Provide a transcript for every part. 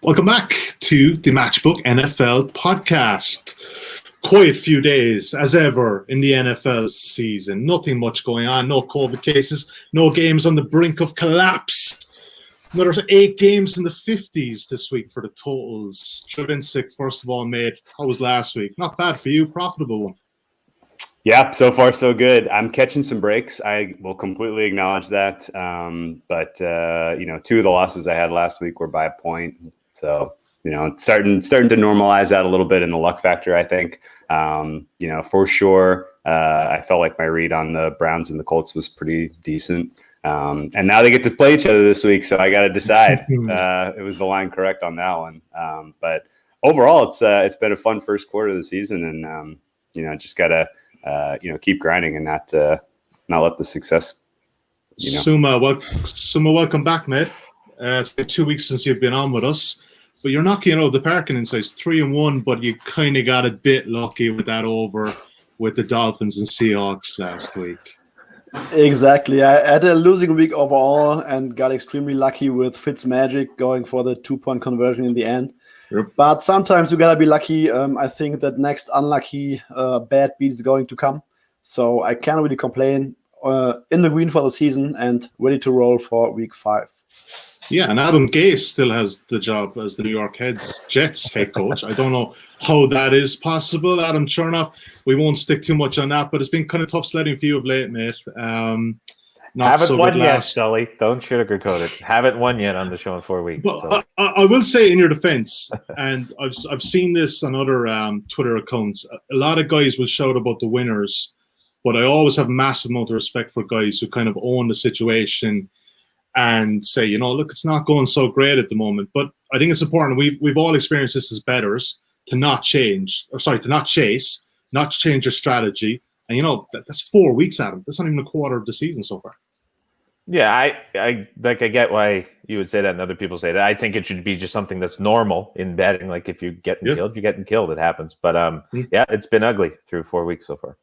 Welcome back to the Matchbook NFL podcast. Quiet few days, as ever, in the NFL season. Nothing much going on, no COVID cases, no games on the brink of collapse. Another 8 games in the 50s this week for the totals. Drew Dinsick, first of all, mate, how was last week? Not bad for you, profitable one. Yeah, so far so good. I'm catching some breaks. I will completely acknowledge that. But 2 of the losses I had last week were by a point. So, it's starting to normalize that a little bit in the luck factor, I think. For sure, I felt like my read on the Browns and the Colts was pretty decent. And now they get to play each other this week, so I got to decide. It was the line correct on that one. But overall, it's been a fun first quarter of the season, and just got to keep grinding and not let the success. Suma, welcome back, mate. It's been 2 weeks since you've been on with us, but you're knocking it out of the park in insights. 3-1, but you kind of got a bit lucky with that over with the Dolphins and Seahawks last week. Exactly. I had a losing week overall and got extremely lucky with Fitzmagic going for the 2-point conversion in the end. Yep. But sometimes you gotta be lucky. I think that next unlucky bad beat is going to come. So I can't really complain. In the green for the season and ready to roll for week 5. Yeah, and Adam Gase still has the job as the New York Jets head coach. I don't know how that is possible. Adam Chernoff, we won't stick too much on that, but it's been kind of tough sledding for you of late, mate. Haven't won yet, Sully. Don't sugarcoat it. Haven't won yet on the show in 4 weeks. But so. I will say in your defense, and I've seen this on other Twitter accounts, a lot of guys will shout about the winners, but I always have massive amount of respect for guys who kind of own the situation and say, look, it's not going so great at the moment. But I think it's important. We've all experienced this as bettors to not chase, not change your strategy. And that's 4 weeks, Adam. That's not even a quarter of the season so far. Yeah, I get why you would say that and other people say that. I think it should be just something that's normal in betting. Like if you're getting killed, you're getting killed. It happens. But it's been ugly through 4 weeks so far.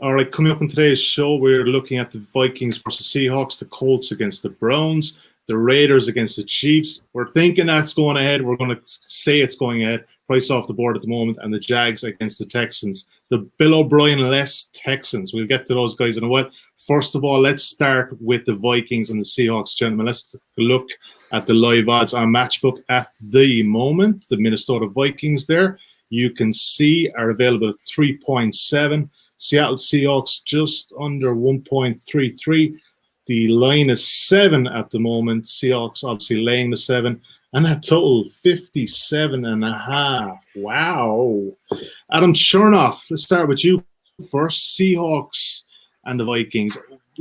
All right, coming up in today's show, we're looking at the Vikings versus Seahawks, the Colts against the Browns, the Raiders against the Chiefs. We're thinking that's going ahead. We're going to say it's going ahead. Price off the board at the moment, and the Jags against the Texans. The Bill O'Brien-less Texans. We'll get to those guys in a while. First of all, let's start with the Vikings and the Seahawks, gentlemen. Let's look at the live odds on Matchbook at the moment. The Minnesota Vikings there, you can see, are available at 3.7. Seattle Seahawks just under 1.33. The line is 7 at the moment. Seahawks obviously laying the 7. And that total, 57.5. Wow. Adam Chernoff, let's start with you first. Seahawks and the Vikings.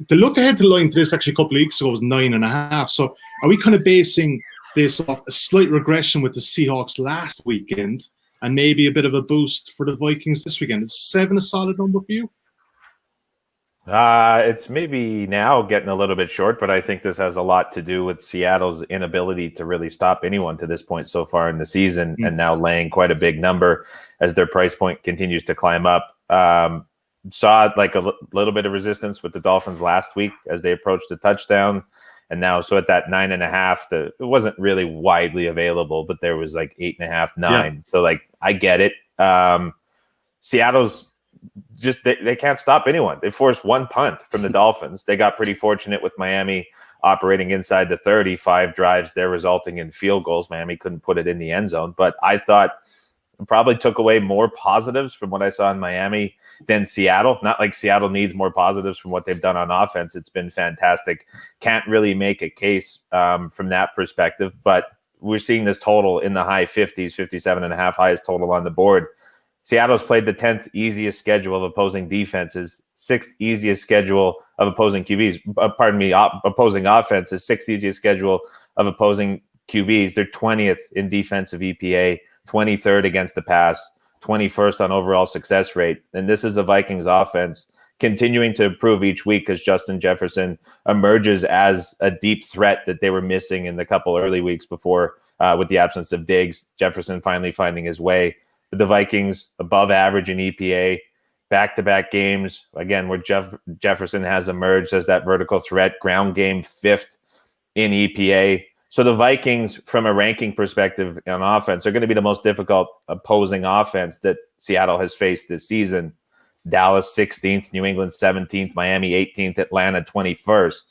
The look ahead to the line to this actually a couple of weeks ago was 9.5. So are we kind of basing this off a slight regression with the Seahawks last weekend and maybe a bit of a boost for the Vikings this weekend? Is 7 a solid number for you? It's maybe now getting a little bit short, but I think this has a lot to do with Seattle's inability to really stop anyone to this point so far in the season, and now laying quite a big number as their price point continues to climb up. Saw like a little bit of resistance with the Dolphins last week as they approached the touchdown. And now, so at that 9.5, it wasn't really widely available, but there was like 8.5, 9. Yeah. So like, I get it. Seattle's just, they can't stop anyone. They forced 1 punt from the Dolphins. They got pretty fortunate with Miami operating inside the 30, 5 drives there resulting in field goals. Miami couldn't put it in the end zone, but I thought it probably took away more positives from what I saw in Miami than Seattle. Not like Seattle needs more positives from what they've done on offense. It's been fantastic. Can't really make a case from that perspective, but we're seeing this total in the high 50s, 57.5, highest total on the board. Seattle's played the 10th easiest schedule of opposing defenses, 6th easiest schedule of opposing QBs. Opposing offenses, 6th easiest schedule of opposing QBs. They're 20th in defensive EPA, 23rd against the pass, 21st on overall success rate. And this is a Vikings offense continuing to improve each week as Justin Jefferson emerges as a deep threat that they were missing in the couple early weeks before with the absence of Diggs. Jefferson finally finding his way. But the Vikings above average in EPA, back-to-back games, again, where Jefferson has emerged as that vertical threat, ground game 5th in EPA, So the Vikings, from a ranking perspective on offense, are going to be the most difficult opposing offense that Seattle has faced this season. Dallas 16th, New England 17th, Miami 18th, Atlanta 21st.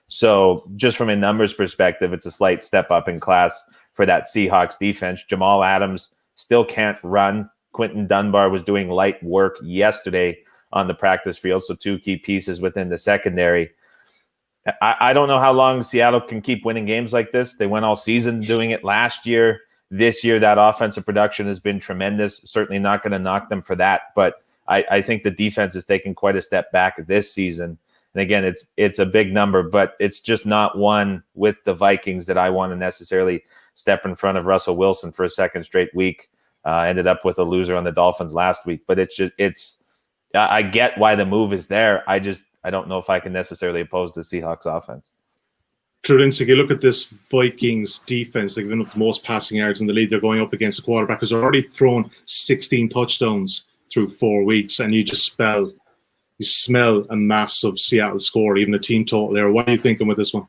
So just from a numbers perspective, it's a slight step up in class for that Seahawks defense. Jamal Adams still can't run. Quentin Dunbar was doing light work yesterday on the practice field, so two key pieces within the secondary. I don't know how long Seattle can keep winning games like this. They went all season doing it last year. This year, that offensive production has been tremendous. Certainly not going to knock them for that, but I think the defense is taking quite a step back this season. And again, it's a big number, but it's just not one with the Vikings that I want to necessarily step in front of Russell Wilson for a second straight week. Ended up with a loser on the Dolphins last week, but I get why the move is there. I don't know if I can necessarily oppose the Seahawks offense. Drew Dinsick, you look at this Vikings defense, they've given up the most passing yards in the league. They're going up against a quarterback who's already thrown 16 touchdowns through 4 weeks, and you smell a massive Seattle score, even a team total there. What are you thinking with this one?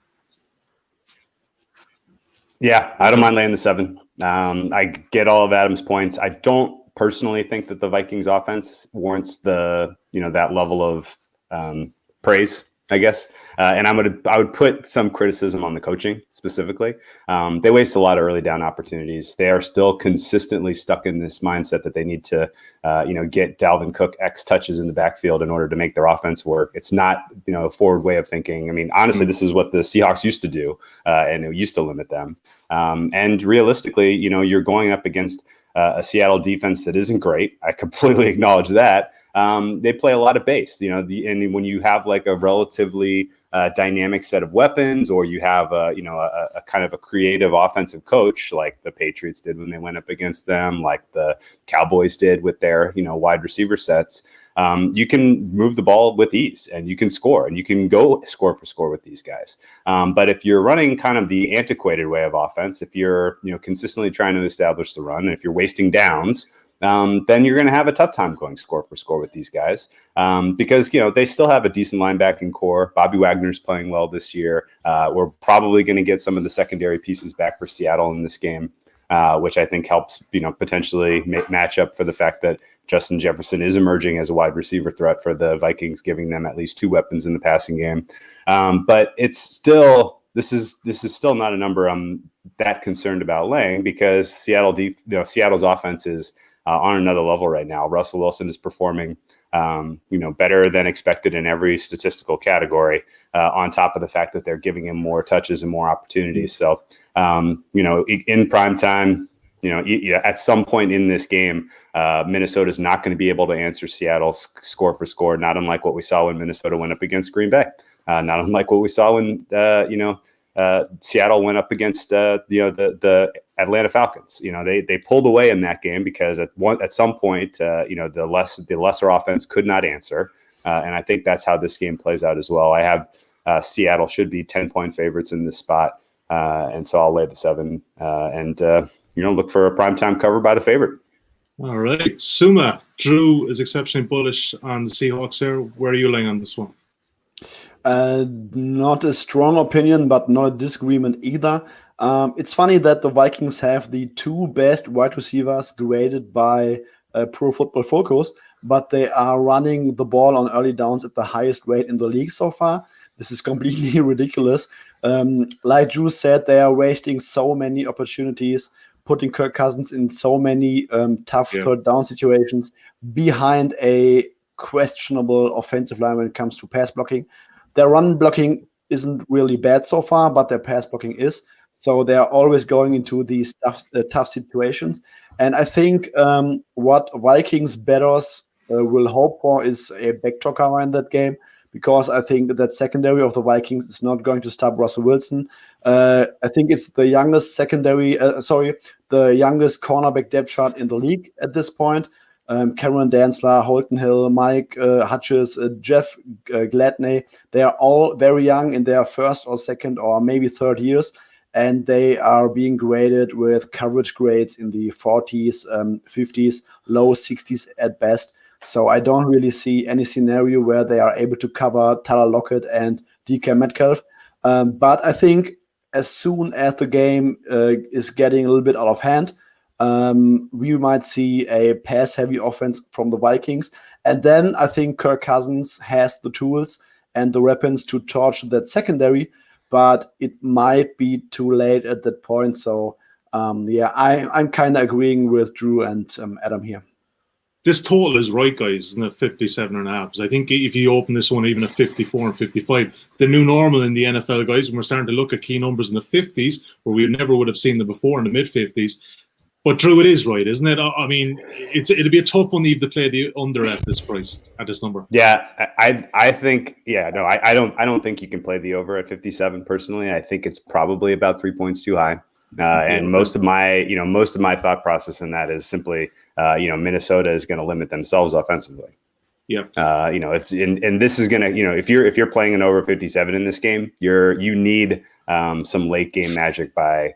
Yeah, I don't mind laying the 7. I get all of Adam's points. I don't personally think that the Vikings offense warrants that level of praise, I guess. And I would put some criticism on the coaching specifically. They waste a lot of early down opportunities. They are still consistently stuck in this mindset that they need to, get Dalvin Cook X touches in the backfield in order to make their offense work. It's not, a forward way of thinking. I mean, honestly, this is what the Seahawks used to do, and it used to limit them. And realistically, you're going up against a Seattle defense that isn't great. I completely acknowledge that. They play a lot of base, and when you have like a relatively dynamic set of weapons, or you have a kind of a creative offensive coach like the Patriots did when they went up against them, like the Cowboys did with their wide receiver sets, you can move the ball with ease and you can score and you can go score for score with these guys. But if you're running kind of the antiquated way of offense, if you're consistently trying to establish the run, and if you're wasting downs, then you're going to have a tough time going score for score with these guys, because they still have a decent linebacking core. Bobby Wagner's playing well this year. We're probably going to get some of the secondary pieces back for Seattle in this game, which I think helps potentially match up for the fact that Justin Jefferson is emerging as a wide receiver threat for the Vikings, giving them at least 2 weapons in the passing game. But it's still this is still not a number I'm that concerned about laying, because Seattle's offense is on another level right now. Russell Wilson is performing, better than expected in every statistical category, on top of the fact that they're giving him more touches and more opportunities. So, in prime time, at some point in this game, Minnesota is not going to be able to answer Seattle's score for score, not unlike what we saw when Minnesota went up against Green Bay, not unlike what we saw when, Seattle went up against the Atlanta Falcons. They pulled away in that game because at some point, the lesser offense could not answer, and I think that's how this game plays out as well. I have Seattle should be 10-point favorites in this spot, and so I'll lay the 7 and look for a primetime cover by the favorite. All right, Suma. Drew is exceptionally bullish on the Seahawks here. Where are you laying on this one? Not a strong opinion, but not a disagreement either. It's funny that the Vikings have the 2 best wide receivers graded by Pro Football Focus, but they are running the ball on early downs at the highest rate in the league so far. This is completely ridiculous. Like Drew said, they are wasting so many opportunities, putting Kirk Cousins in so many tough third down situations behind a questionable offensive line when it comes to pass blocking. Their run blocking isn't really bad so far, but their pass blocking is. So they are always going into these tough situations. And I think what Vikings bettors will hope for is a backdoor cover in that game, because I think that secondary of the Vikings is not going to stop Russell Wilson. I think it's the youngest the youngest cornerback depth chart in the league at this point. Cameron Dantzler, Holton Hill, Mike Hutchins, Jeff Gladney, they are all very young in their first or second or maybe third years, and they are being graded with coverage grades in the 40s, 50s, low 60s at best. So I don't really see any scenario where they are able to cover Tyler Lockett and DK Metcalf. But I think as soon as the game is getting a little bit out of hand, we might see a pass-heavy offense from the Vikings. And then I think Kirk Cousins has the tools and the weapons to charge that secondary, but it might be too late at that point. So, I'm kind of agreeing with Drew and Adam here. This total is right, guys, isn't it? 57.5. I think if you open this one even at 54 and 55, the new normal in the NFL, guys, and we're starting to look at key numbers in the 50s where we never would have seen them before in the mid-50s. But Drew, it is right, isn't it? I mean, it'll be a tough one to play the under at this price, at this number. Yeah, I think, I don't think you can play the over at 57 personally. I think it's probably about 3 points too high. And most of my thought process in that is simply, Minnesota is going to limit themselves offensively. Yeah. If this is going to, if you're playing an over 57 in this game, you need some late game magic by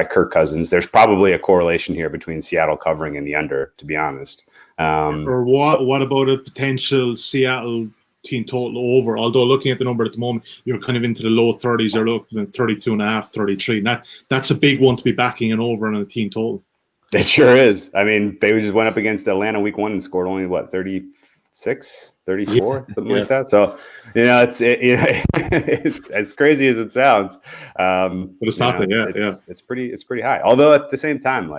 Kirk Cousins. There's probably a correlation here between Seattle covering and the under, to be honest. Or what about a potential Seattle team total over? Although looking at the number at the moment, you're kind of into the low 30s, you're looking at 32.5, 33. That's a big one to be backing an over on a team total. It sure is. I mean, they just went up against Atlanta week 1 and scored only 36, 34, something like that. So, it's as crazy as it sounds. But it's nothing. It's pretty high. Although at the same time,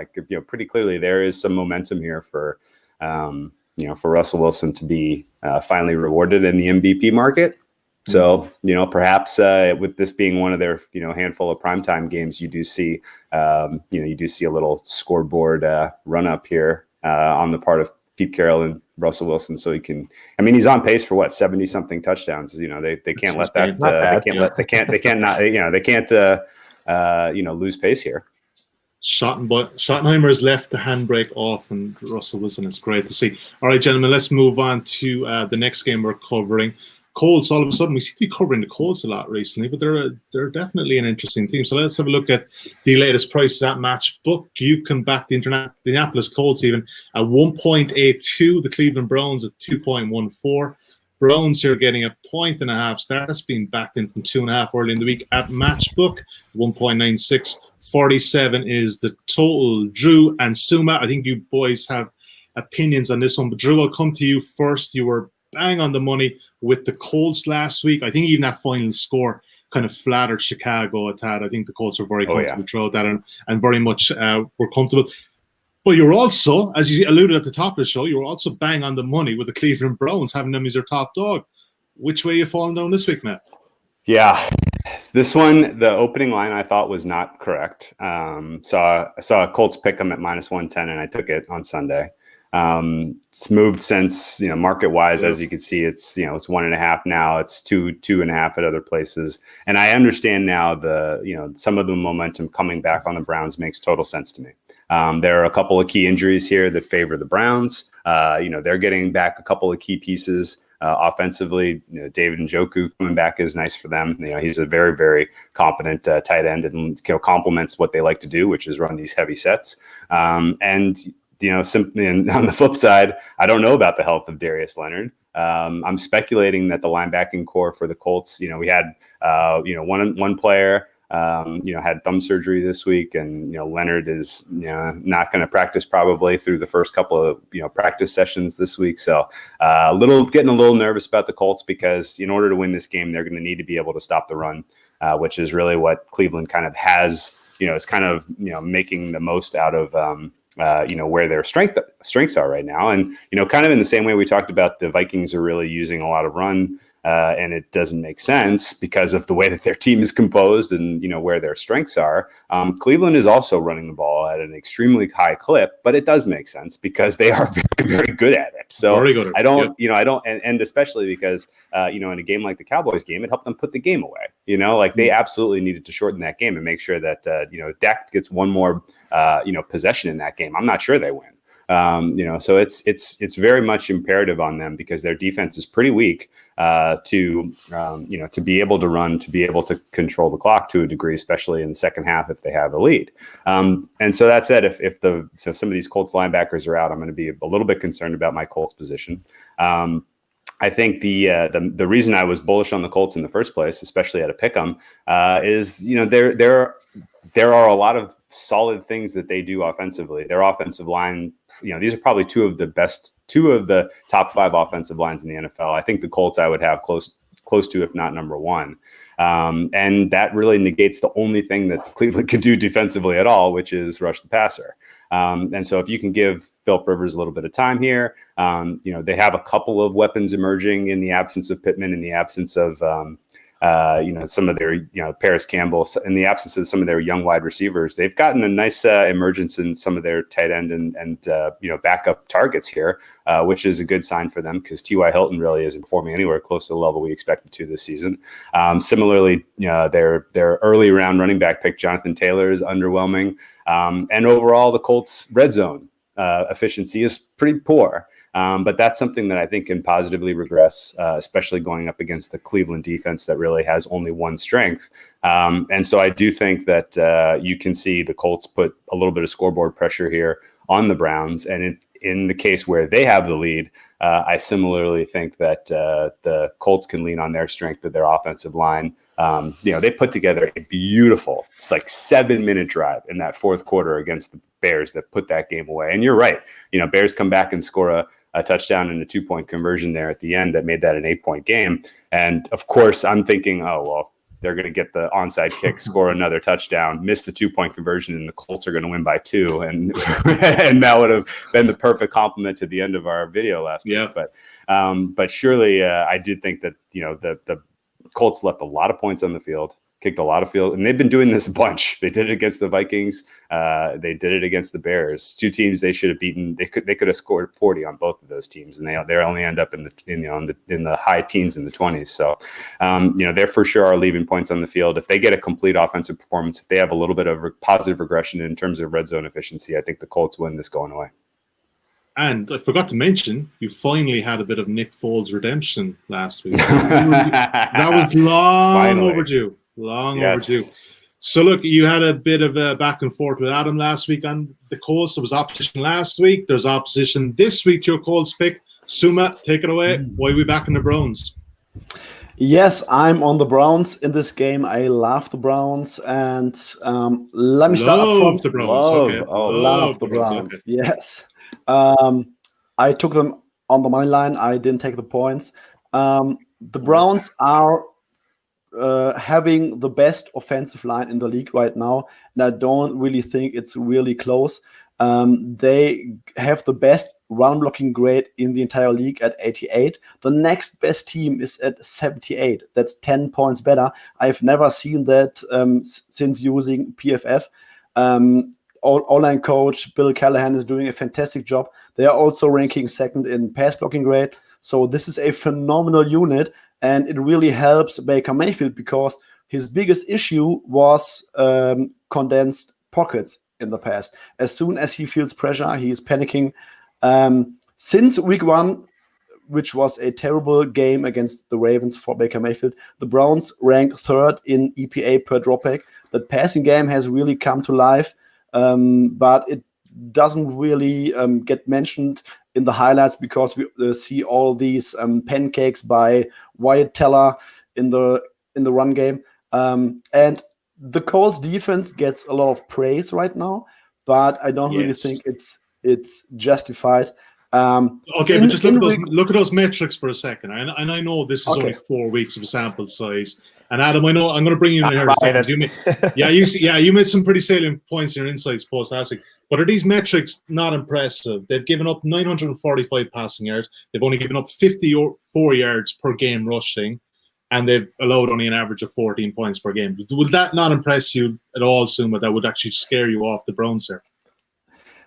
pretty clearly there is some momentum here for Russell Wilson to be finally rewarded in the MVP market. So, perhaps with this being one of their, handful of primetime games, you do see a little scoreboard run up here on the part of Pete Carroll and Russell Wilson. So he's on pace for 70 something touchdowns. They can't let that, they can't lose pace here. Schottenheimer's left the handbrake off, and Russell Wilson is great to see. All right, gentlemen, let's move on to the next game we're covering. Colts, all of a sudden, we seem to be covering the Colts a lot recently, but they're definitely an interesting team. So let's have a look at the latest prices at Matchbook. You can back the Indianapolis Colts even at 1.82, the Cleveland Browns at 2.14. Browns here getting a 1.5 start. That's been backed in from 2.5 early in the week at Matchbook, 1.96. 47 is the total. Drew and Suma, I think you boys have opinions on this one, but Drew, I'll come to you first. You were bang on the money with the Colts last week. I think even that final score kind of flattered Chicago a tad. I think the Colts were very comfortable throughout that and very much were comfortable. But you're also, as you alluded at the top of the show, you were also bang on the money with the Cleveland Browns, having them as your top dog. Which way are you falling down this week, Matt? Yeah. This one, the opening line I thought was not correct. Saw a Colts pick them at -110, and I took it on Sunday. It's moved since, market wise, as you can see, it's 1.5 now. It's 2.5 at other places. And I understand now some of the momentum coming back on the Browns makes total sense to me. There are a couple of key injuries here that favor the Browns. They're getting back a couple of key pieces. Offensively, David Njoku coming back is nice for them. He's a very, very competent tight end and complements what they like to do, which is run these heavy sets. Simply on the flip side, I don't know about the health of Darius Leonard. I'm speculating that the linebacking core for the Colts, we had, one player, had thumb surgery this week, and, Leonard is, not going to practice probably through the first couple of, practice sessions this week. So getting a little nervous about the Colts, because in order to win this game, they're going to need to be able to stop the run, which is really what Cleveland kind of has, is kind of, making the most out of, where their strengths are right now. And, kind of in the same way we talked about, the Vikings are really using a lot of run, and it doesn't make sense because of the way that their team is composed and, where their strengths are. Cleveland is also running the ball at an extremely high clip, but it does make sense because they are very, very good at it. So I don't, and especially because, in a game like the Cowboys game, it helped them put the game away. They absolutely needed to shorten that game and make sure that, Dak gets one more, possession in that game. I'm not sure they win. So it's very much imperative on them, because their defense is pretty weak, to be able to run, to be able to control the clock to a degree, especially in the second half if they have a lead. And so that said, if some of these Colts linebackers are out, I'm going to be a little bit concerned about my Colts position. I think the reason I was bullish on the Colts in the first place, especially at a pick'em, is there are a lot of solid things that they do offensively. Their offensive line, these are probably two of the top 5 offensive lines in the NFL. I think the Colts I would have close to, if not number 1. And that really negates the only thing that Cleveland could do defensively at all, which is rush the passer. And so if you can give Philip Rivers a little bit of time here, they have a couple of weapons emerging in the absence of Pittman, in the absence of some of their, Paris Campbell, in the absence of some of their young wide receivers. They've gotten a nice emergence in some of their tight end and backup targets here, which is a good sign for them, because T.Y. Hilton really isn't performing anywhere close to the level we expected to this season. Similarly, their early round running back pick, Jonathan Taylor, is underwhelming. And overall, the Colts' red zone efficiency is pretty poor. But that's something that I think can positively regress, especially going up against the Cleveland defense that really has only one strength. And so I do think that you can see the Colts put a little bit of scoreboard pressure here on the Browns. And in the case where they have the lead, I similarly think that the Colts can lean on their strength of their offensive line. They put together a beautiful, it's like 7-minute drive in that fourth quarter against the Bears that put that game away. And you're right. Bears come back and score a touchdown and a 2-point conversion there at the end that made that an 8-point game. And of course, I'm thinking, oh, well, they're going to get the onside kick, score another touchdown, miss the 2-point conversion, and the Colts are going to win by 2. And and that would have been the perfect compliment to the end of our video last week. But surely I did think that, the Colts left a lot of points on the field, kicked a lot of field, and they've been doing this a bunch. They did it against the Vikings. They did it against the Bears. 2 teams they should have beaten. They could have scored 40 on both of those teams, and they only end up in the high teens and the 20s. So, they for sure are leaving points on the field. If they get a complete offensive performance, if they have a little bit of positive regression in terms of red zone efficiency, I think the Colts win this going away. And I forgot to mention, you finally had a bit of Nick Foles redemption last week. That was long overdue. Overdue. So look, you had a bit of a back and forth with Adam last week on the Colts. There was opposition last week. There's opposition this week to your Colts pick. Suma, take it away. Why are we back in the Browns? Yes, I'm on the Browns in this game. I love the Browns, and let me start up front. The Browns. Love the Browns. Okay. Yes. I took them on the money line. I didn't take the points. The Browns are having the best offensive line in the league right now, and I don't really think it's really close. They have the best run blocking grade in the entire league at 88. The next best team is at 78. That's 10 points better. I've never seen that since using PFF. O-line coach Bill Callahan is doing a fantastic job. They are also ranking second in pass blocking grade. So this is a phenomenal unit, and it really helps Baker Mayfield because his biggest issue was condensed pockets in the past. As soon as he feels pressure, he is panicking. Since week 1, which was a terrible game against the Ravens for Baker Mayfield, the Browns ranked 3rd in EPA per dropback. The passing game has really come to life. But it doesn't really get mentioned in the highlights because we see all these pancakes by Wyatt Teller in the run game. And the Colts defense gets a lot of praise right now, but I don't really think it's justified. Okay, but just look at those metrics for a second. And I know this is only 4 weeks of a sample size. And Adam, I know I'm going to bring you in here in a second. You made some pretty salient points in your insights post last week. But are these metrics not impressive? They've given up 945 passing yards. They've only given up 54 yards per game rushing, and they've allowed only an average of 14 points per game. Would that not impress you at all, Suma? That would actually scare you off the Browns here?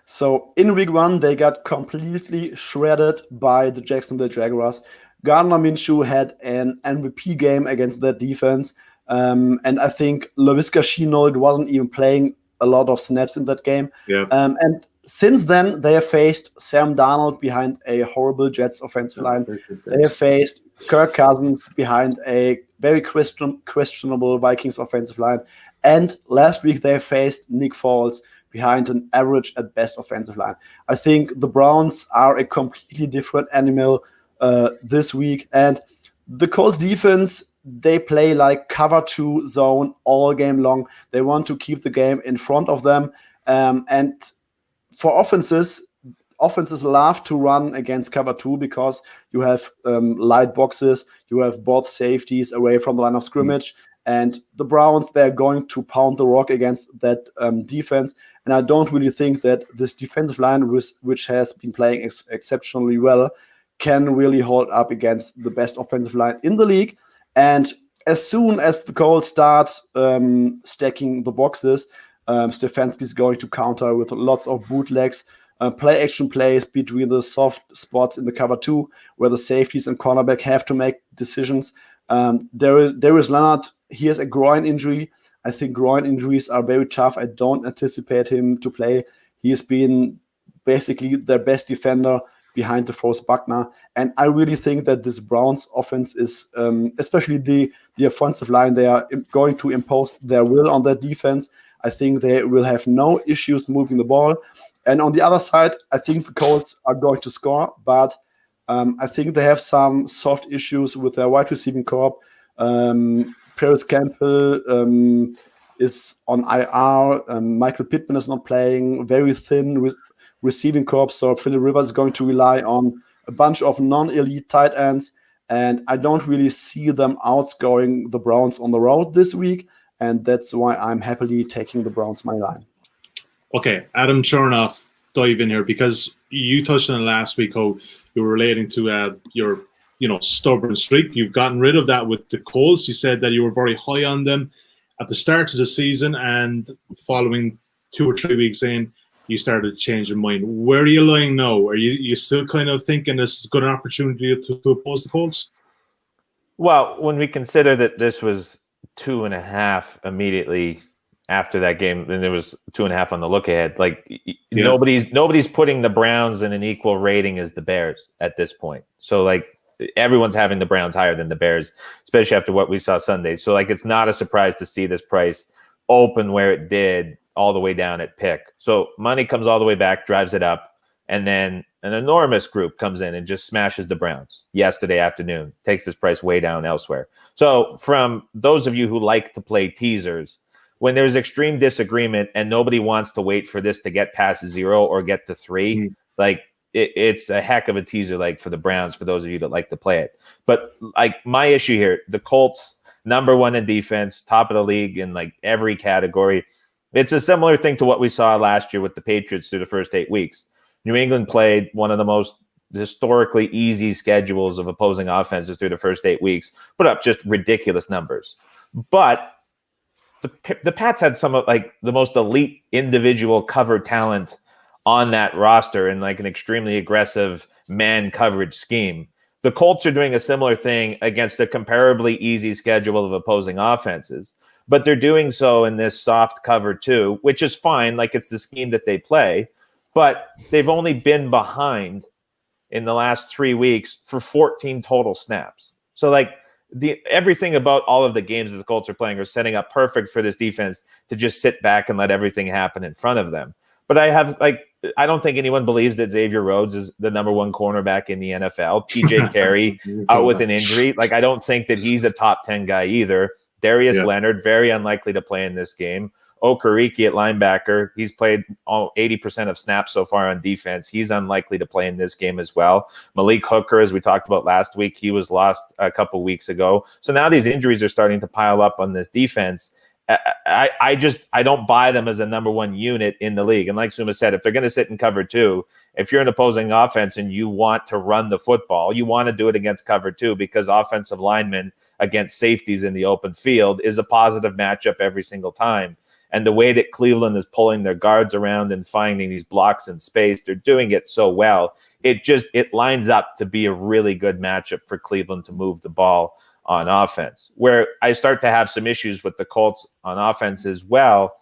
So in week 1, they got completely shredded by the Jacksonville Jaguars. Gardner Minshew had an MVP game against that defense. And I think Laviska Shenault wasn't even playing a lot of snaps in that game. Yeah. And since then, they have faced Sam Darnold behind a horrible Jets offensive line. They have faced Kirk Cousins behind a very questionable Vikings offensive line. And last week, they faced Nick Foles behind an average at best offensive line. I think the Browns are a completely different animal this week. And the Colts defense, they play like cover 2 zone all game long. They want to keep the game in front of them. And for offenses love to run against cover 2 because you have light boxes, you have both safeties away from the line of scrimmage. And the Browns, they're going to pound the rock against that defense. And I don't really think that this defensive line, which has been playing exceptionally well, can really hold up against the best offensive line in the league. And as soon as the Colts start stacking the boxes, Stefanski is going to counter with lots of bootlegs, play action plays between the soft spots in the cover 2, where the safeties and cornerback have to make decisions. Darius Leonard, he has a groin injury. I think groin injuries are very tough. I don't anticipate him to play. He's been basically their best defender behind DeForest Buckner. And I really think that this Browns offense is, especially the offensive line, they are going to impose their will on their defense. I think they will have no issues moving the ball. And on the other side, I think the Colts are going to score, but I think they have some soft issues with their wide receiving corps. Paris Campbell is on IR. Michael Pittman is not playing. Very thin receiving corps. So Philip Rivers is going to rely on a bunch of non-elite tight ends. And I don't really see them outscoring the Browns on the road this week. And that's why I'm happily taking the Browns money line. Okay, Adam Chernoff, dive in here, because you touched on it last week how you were relating to your stubborn streak. You've gotten rid of that with the Colts. You said that you were very high on them at the start of the season, and following 2 or 3 weeks in, you started to change your mind. Where are you lying now? Are you still kind of thinking this is a good opportunity to oppose the Colts? Well, when we consider that this was 2.5 immediately after that game, and there was 2.5 on the look ahead, nobody's putting the Browns in an equal rating as the Bears at this point. So everyone's having the Browns higher than the Bears, especially after what we saw Sunday. So it's not a surprise to see this price open where it did, all the way down at pick. So money comes all the way back, drives it up, and then an enormous group comes in and just smashes the Browns yesterday afternoon, takes this price way down elsewhere. So from those of you who like to play teasers, when there's extreme disagreement and nobody wants to wait for this to get past 0 or get to 3, it's a heck of a teaser for the Browns, for those of you that like to play it. But my issue here, the Colts, number 1 in defense, top of the league in every category. It's a similar thing to what we saw last year with the Patriots through the first 8 weeks. New England played one of the most historically easy schedules of opposing offenses through the first 8 weeks, put up just ridiculous numbers. But the Pats had some of the most elite individual cover talent on that roster in an extremely aggressive man coverage scheme. The Colts are doing a similar thing against a comparably easy schedule of opposing offenses, but they're doing so in this soft cover too, which is fine. It's the scheme that they play, but they've only been behind in the last 3 weeks for 14 total snaps. So everything about all of the games that the Colts are playing are setting up perfect for this defense to just sit back and let everything happen in front of them. But I don't think anyone believes that Xavier Rhodes is the number 1 cornerback in the NFL. TJ Carey out with an injury. I don't think that he's a top 10 guy either. Darius Leonard, very unlikely to play in this game. Okereke at linebacker, he's played 80% of snaps so far on defense. He's unlikely to play in this game as well. Malik Hooker, as we talked about last week, he was lost a couple weeks ago. So now these injuries are starting to pile up on this defense. I don't buy them as a number 1 unit in the league. And like Suma said, if they're going to sit in cover 2, if you're an opposing offense and you want to run the football, you want to do it against cover 2 because offensive linemen against safeties in the open field is a positive matchup every single time. And the way that Cleveland is pulling their guards around and finding these blocks in space, they're doing it so well. It lines up to be a really good matchup for Cleveland to move the ball on offense. Where I start to have some issues with the Colts on offense as well,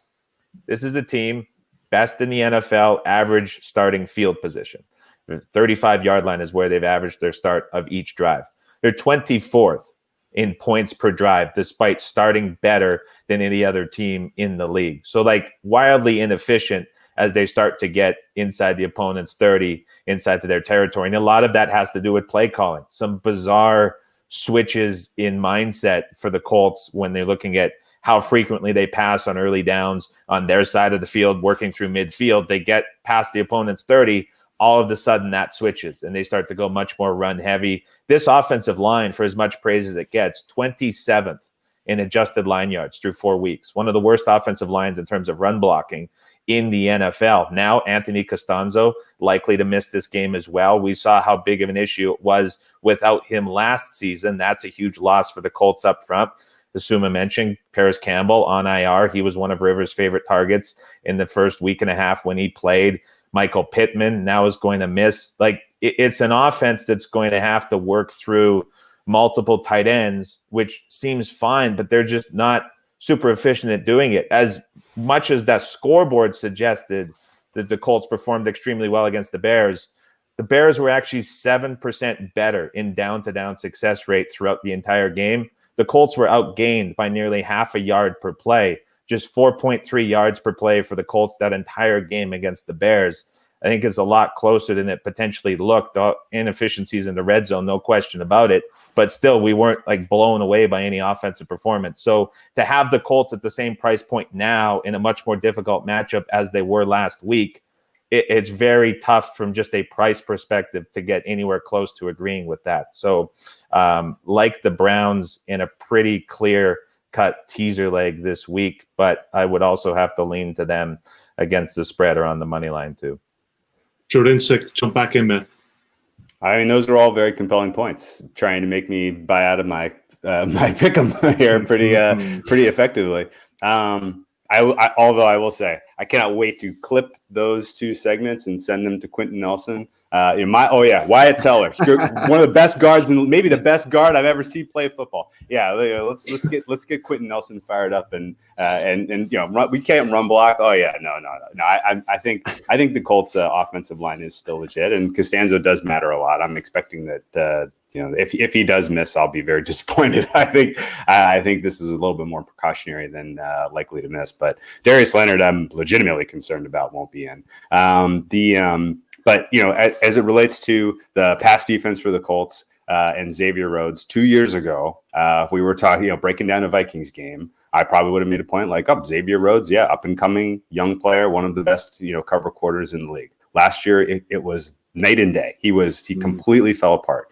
this is a team best in the NFL average starting field position. The 35-yard line is where they've averaged their start of each drive. They're 24th in points per drive, despite starting better than any other team in the league. So wildly inefficient as they start to get inside the opponent's 30, inside to their territory. And a lot of that has to do with play calling. Some bizarre switches in mindset for the Colts when they're looking at how frequently they pass on early downs on their side of the field, working through midfield. They get past the opponent's 30, all of a sudden that switches and they start to go much more run heavy. This offensive line, for as much praise as it gets, 27th in adjusted line yards through 4 weeks. One of the worst offensive lines in terms of run blocking in the NFL. Now, Anthony Costanzo likely to miss this game as well. We saw how big of an issue it was without him last season. That's a huge loss for the Colts up front. As Suma mentioned, Paris Campbell on IR. He was one of Rivers' favorite targets in the first week and a half when he played. Michael Pittman now is going to miss. It's an offense that's going to have to work through multiple tight ends, which seems fine, but they're just not super efficient at doing it. As much as that scoreboard suggested that the Colts performed extremely well against the Bears were actually 7% better in down-to-down success rate throughout the entire game. The Colts were outgained by nearly half a yard per play, just 4.3 yards per play for the Colts that entire game against the Bears. I think it's a lot closer than it potentially looked. The inefficiencies in the red zone, no question about it. But still, we weren't blown away by any offensive performance. So to have the Colts at the same price point now in a much more difficult matchup as they were last week, it's very tough from just a price perspective to get anywhere close to agreeing with that. So like the Browns in a pretty clear-cut teaser leg this week, but I would also have to lean to them against the spread or on the money line too. Drew Dinsick, jump back in, man. I mean, those are all very compelling points. Trying to make me buy out of my my pick'em here pretty effectively. Although I will say, I cannot wait to clip those two segments and send them to Quentin Nelson. Wyatt Teller, one of the best guards and maybe the best guard I've ever seen play football. Yeah, let's get Quentin Nelson fired up and we can't run block. Oh yeah, no. I think the Colts offensive line is still legit, and Costanzo does matter a lot. I'm expecting that. If he does miss, I'll be very disappointed. I think this is a little bit more precautionary than likely to miss. But Darius Leonard, I'm legitimately concerned about, won't be in. But as it relates to the pass defense for the Colts and Xavier Rhodes 2 years ago, if we were talking, breaking down a Vikings game, I probably would have made a point Xavier Rhodes, up and coming young player, one of the best cover quarters in the league. Last year, it was night and day. He completely fell apart.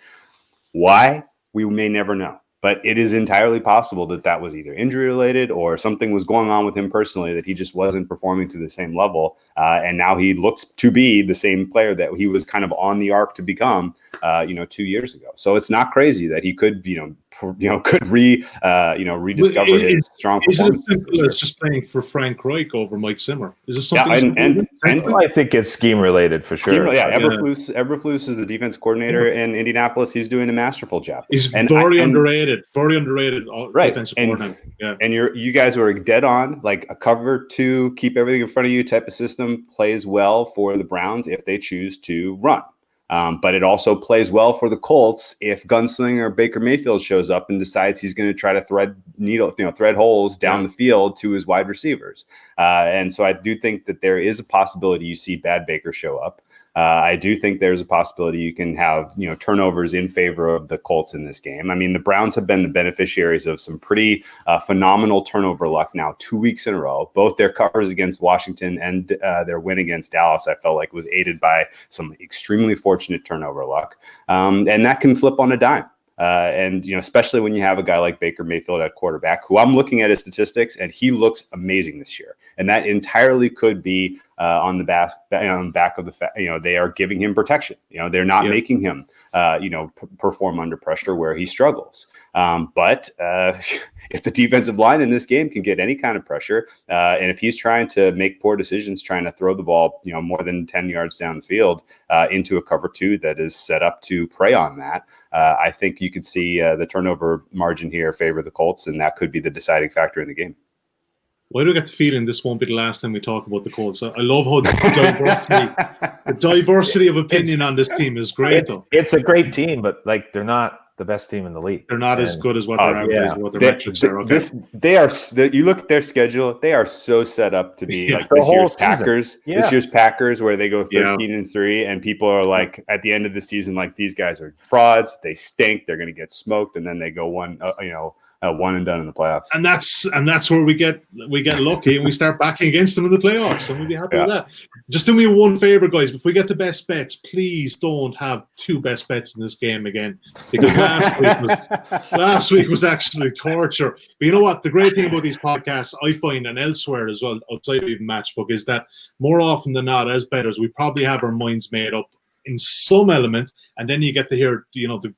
Why? We may never know. But it is entirely possible that was either injury related or something was going on with him personally, that he just wasn't performing to the same level. And now he looks to be the same player that he was kind of on the arc to become, 2 years ago. So it's not crazy that he could, rediscover his strong performance. Is it as simple as just playing for Frank Reich over Mike Zimmer? Is this something? And I think it's scheme related for sure. Eberflus is the defense coordinator in Indianapolis. He's doing a masterful job. He's very underrated defensive coordinator. Yeah. And you guys were dead on. A cover two, keep everything in front of you type of system plays well for the Browns if they choose to run. But it also plays well for the Colts if Gunslinger Baker Mayfield shows up and decides he's going to try to thread holes down the field to his wide receivers. And so I do think that there is a possibility you see bad Baker show up. I do think there's a possibility you can have, turnovers in favor of the Colts in this game. I mean, the Browns have been the beneficiaries of some pretty phenomenal turnover luck now 2 weeks in a row. Both their covers against Washington and their win against Dallas, I felt like was aided by some extremely fortunate turnover luck. And that can flip on a dime. Especially when you have a guy like Baker Mayfield at quarterback, who I'm looking at his statistics, and he looks amazing this year. And that entirely could be on the back of the fact, they are giving him protection. They're not making him, perform under pressure where he struggles. But if the defensive line in this game can get any kind of pressure, and if he's trying to make poor decisions, trying to throw the ball, more than 10 yards down the field into a cover two that is set up to prey on that, I think you could see the turnover margin here favor the Colts, and that could be the deciding factor in the game. Why do I get the feeling this won't be the last time we talk about the Colts? I love how the diversity of opinion on this team is great. It's a great team, but they're not the best team in the league. They're not as good as what their average, what their metrics are. Okay. You look at their schedule; they are so set up to be like this year's Packers. Yeah. This year's Packers, where they go 13-3, and people are like, at the end of the season, like, these guys are frauds. They stink. They're going to get smoked, and then they go one and done in the playoffs. And that's where we get lucky and we start backing against them in the playoffs, and we'll be happy with that. Just do me one favor, guys. Before we get the best bets, please don't have two best bets in this game again, because last week was actually torture. But you know what? The great thing about these podcasts, I find, and elsewhere as well, outside of even Matchbook, is that more often than not, as bettors, we probably have our minds made up in some element, and then you get to hear, the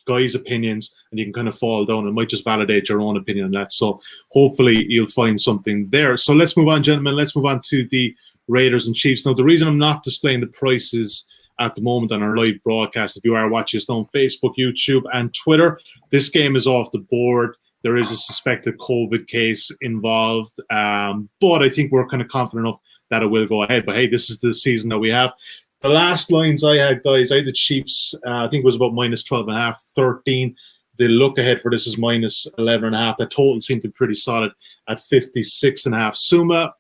guys' opinions, and you can kind of fall down. It might just validate your own opinion on that. So hopefully you'll find something there. So let's move on, gentlemen. Let's move on to the Raiders and Chiefs. Now, the reason I'm not displaying the prices at the moment on our live broadcast, if you are watching us on Facebook, YouTube, and Twitter, this game is off the board. There is a suspected COVID case involved, but I think we're kind of confident enough that it will go ahead. But hey, this is the season that we have. The last lines I had, guys, I had the Chiefs, I think it was about minus 12.5, 13. The look ahead for this is minus 11.5. The total seemed to be pretty solid at 56.5. Suma,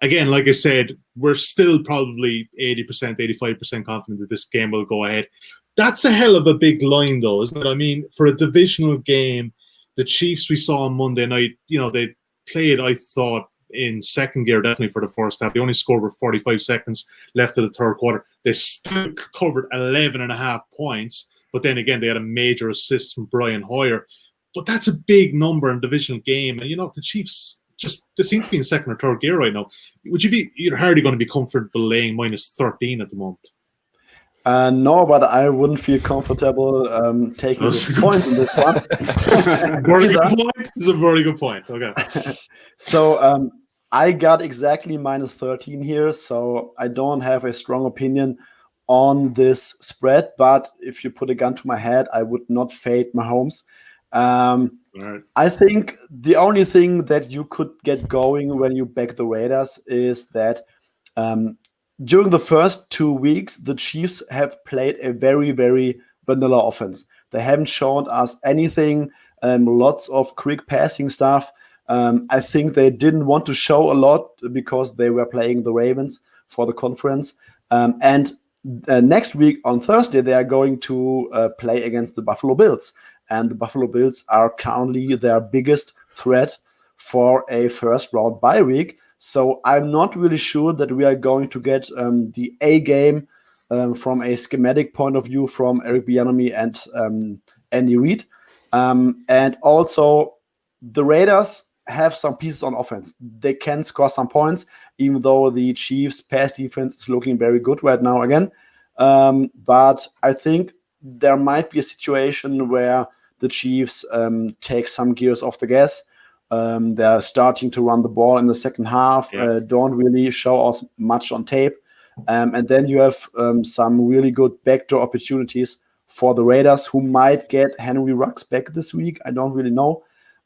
again, like I said, we're still probably 80%, 85% confident that this game will go ahead. That's a hell of a big line, though, isn't it? I mean, for a divisional game, the Chiefs we saw on Monday night, they played, I thought, in second gear, definitely for the first half. They only scored with 45 seconds left of the third quarter. They still covered 11.5 points, but then again, they had a major assist from Brian Hoyer. But that's a big number in a divisional game. And, the Chiefs they seem to be in second or third gear right now. You're hardly going to be comfortable laying minus 13 at the moment. No, but I wouldn't feel comfortable taking this point in this one. Very good point. This is a very good point. Okay. So I got exactly minus 13 here, so I don't have a strong opinion on this spread. But if you put a gun to my head, I would not fade Mahomes. Right. I think the only thing that you could get going when you back the Raiders is that during the first 2 weeks, the Chiefs have played a very, very vanilla offense. They haven't shown us anything, lots of quick passing stuff. I think they didn't want to show a lot because they were playing the Ravens for the conference. And next week on Thursday, they are going to play against the Buffalo Bills. And the Buffalo Bills are currently their biggest threat for a first-round bye week. So I'm not really sure that we are going to get the A game from a schematic point of view from Eric Bieniemy and Andy Reid. And also, the Raiders have some pieces on offense. They can score some points, even though the Chiefs' pass defense is looking very good right now again. But I think there might be a situation where the Chiefs take some gears off the gas. They're starting to run the ball in the second half, don't really show us much on tape. And then you have some really good backdoor opportunities for the Raiders, who might get Henry Ruggs back this week. I don't really know.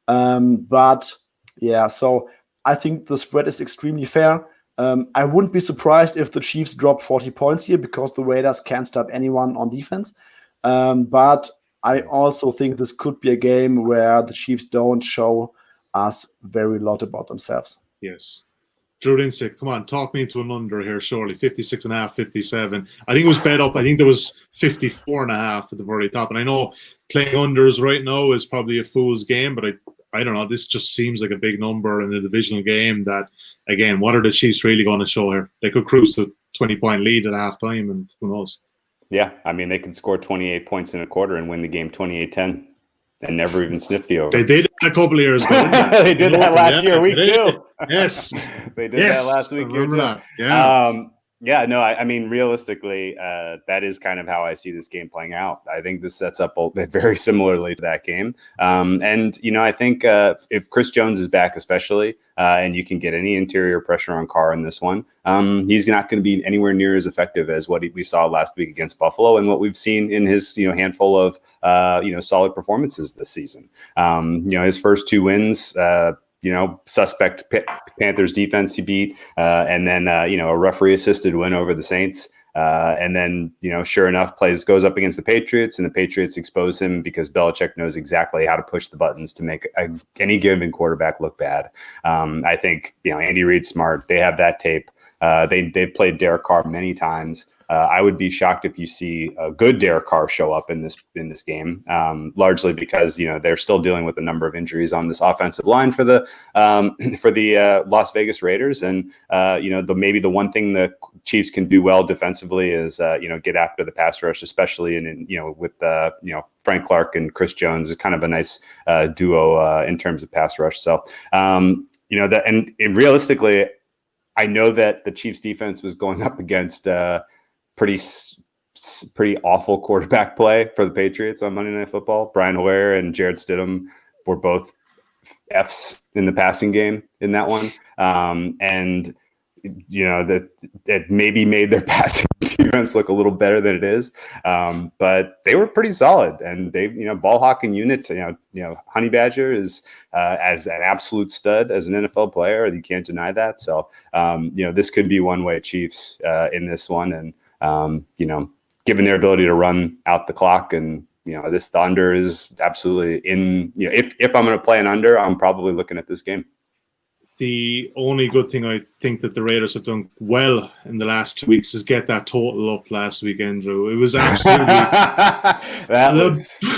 But yeah, so I think the spread is extremely fair. I wouldn't be surprised if the Chiefs drop 40 points here because the Raiders can't stop anyone on defense. But I also think this could be a game where the Chiefs don't show us very lot about themselves. Yes. Drew Dinsick, come on, talk me into an under here, surely. 56.5, 57. I think it was bet up. I think there was 54.5 at the very top. And I know playing unders right now is probably a fool's game, but I don't know. This just seems like a big number in a divisional game that, again, what are the Chiefs really going to show here? They could cruise to 20-point lead at halftime, and who knows? Yeah, I mean, they could score 28 points in a quarter and win the game 28-10 and never even sniff the over. They did a couple of years ago. They did that last year, week 2. Yes. They did that last week, year 2. That. Yeah. Yeah, no, I mean, realistically, that is kind of how I see this game playing out. I think this sets up very similarly to that game. And, I think if Chris Jones is back especially, and you can get any interior pressure on Carr in this one, he's not going to be anywhere near as effective as what we saw last week against Buffalo and what we've seen in his handful of, solid performances this season. His first 2 wins, suspect Panthers defense he beat, and then, a referee assisted win over the Saints. And then, sure enough, goes up against the Patriots, and the Patriots expose him because Belichick knows exactly how to push the buttons to make any given quarterback look bad. I think, Andy Reid's smart. They have that tape. They've played Derek Carr many times. I would be shocked if you see a good Derek Carr show up in this game, largely because they're still dealing with a number of injuries on this offensive line for the Las Vegas Raiders, and maybe the one thing the Chiefs can do well defensively is get after the pass rush, especially with Frank Clark and Chris Jones is kind of a nice duo in terms of pass rush. So realistically, I know that the Chiefs defense was going up against pretty awful quarterback play for the Patriots on Monday Night Football. Brian Hoyer and Jarrett Stidham were both Fs in the passing game in that one. And that maybe made their passing defense look a little better than it is. But they were pretty solid, and they, ball hawking unit, Honey Badger is as an absolute stud as an NFL player. You can't deny that. So, this could be one-way Chiefs in this one. And, given their ability to run out the clock, and the under is absolutely in. If I'm going to play an under, I'm probably looking at this game. The only good thing I think that the Raiders have done well in the last 2 weeks is get that total up last weekend, Drew. It was absolutely it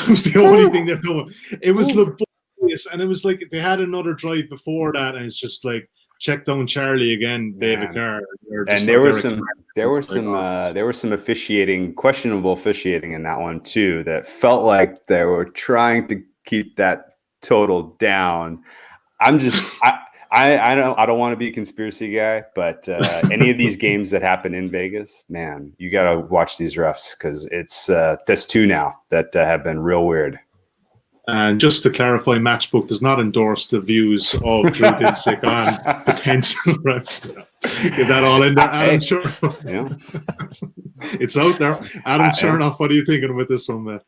was the only thing they've done. It was laborious, and it was like they had another drive before that, and it's just like check down Charlie again, David Carr. And there was some questionable officiating in that one too, that felt like they were trying to keep that total down. I don't want to be a conspiracy guy, but any of these games that happen in Vegas, man, you got to watch these refs, because it's there's two now that have been real weird. And just to clarify, Matchbook does not endorse the views of Drew Dinsick on potential ref. Get that all in there. Adam Chernoff. Yeah. It's out there. Adam Chernoff, what are you thinking with this one, man?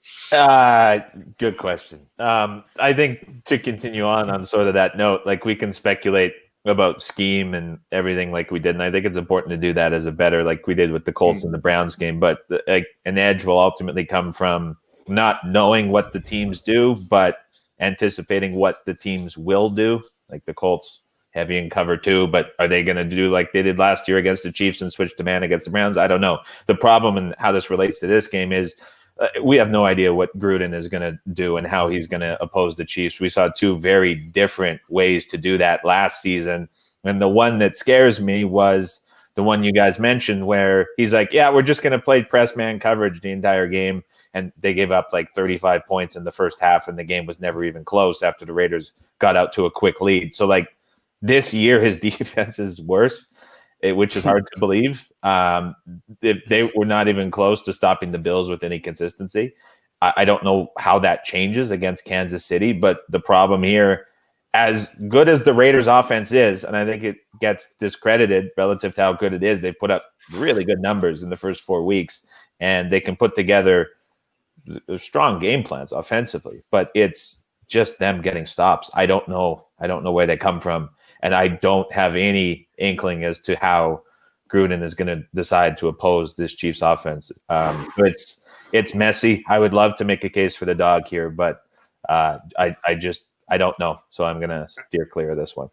Good question. I think to continue on sort of that note, like, we can speculate about scheme and everything like we did, and I think it's important to do that as a better, like we did with the Colts and the Browns game. But an edge will ultimately come from not knowing what the teams do, but anticipating what the teams will do. Like the Colts, heavy in cover 2, but are they going to do like they did last year against the Chiefs and switch to man against the Browns? I don't know. The problem and how this relates to this game is we have no idea what Gruden is going to do and how he's going to oppose the Chiefs. We saw two very different ways to do that last season. And the one that scares me was the one you guys mentioned, where he's like, yeah, we're just going to play press man coverage the entire game. And they gave up like 35 points in the first half, and the game was never even close after the Raiders got out to a quick lead. So, like, this year, his defense is worse, which is hard to believe. They were not even close to stopping the Bills with any consistency. I don't know how that changes against Kansas City, but the problem here, as good as the Raiders offense is, and I think it gets discredited relative to how good it is, they put up really good numbers in the first 4 weeks, and they can put together strong game plans offensively, but it's just them getting stops. I don't know where they come from, and I don't have any inkling as to how Gruden is going to decide to oppose this Chiefs offense. It's messy. I would love to make a case for the dog here, but I don't know. So I'm going to steer clear of this one.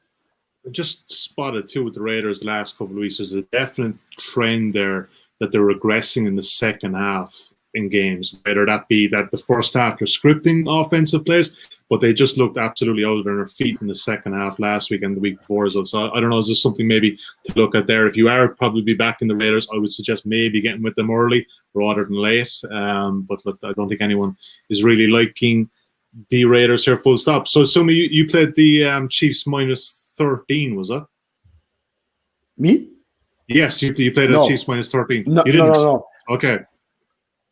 I just spotted too with the Raiders the last couple of weeks. There's a definite trend there that they're regressing in the second half in games, whether that be that the first half they're scripting offensive plays, but they just looked absolutely out of their feet in the second half last week and the week before as well. So I don't know, is there something maybe to look at there? If you are probably be back in the Raiders, I would suggest maybe getting with them early rather than late. But look, I don't think anyone is really liking the Raiders here, full stop. So Sumi, you played the Chiefs minus 13, was that? Me? Yes, you played the Chiefs minus 13. No, you didn't? No. Okay.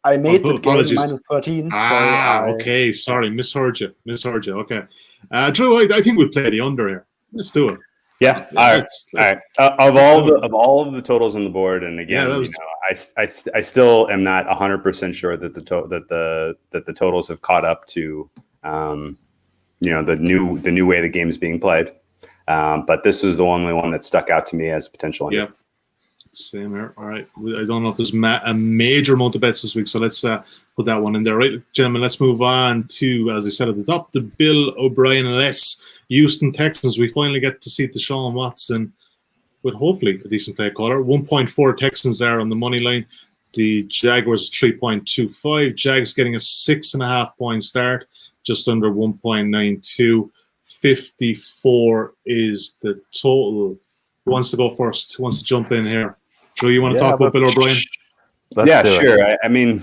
I made the game minus 13. Okay. Sorry, misheard you. Okay. Drew, I think we'll play the under here. Let's do it. Yeah. All right. Of all of the totals on the board, and again, I still am not 100% sure that the totals have caught up to the new way the game is being played. But this was the only one that stuck out to me as potential. Yeah. Same here. All right. I don't know if there's a major amount of bets this week, so let's put that one in there. Right, gentlemen, let's move on to, as I said at the top, the Bill O'Brien-less Houston Texans. We finally get to see Deshaun Watson with hopefully a decent play caller. 1.4 Texans there on the money line. The Jaguars 3.25. Jags getting a 6.5 point start, just under 1.92. 54 is the total. Who wants to go first? Who wants to jump in here? Drew, you want to talk about Bill O'Brien? Yeah, sure. I mean,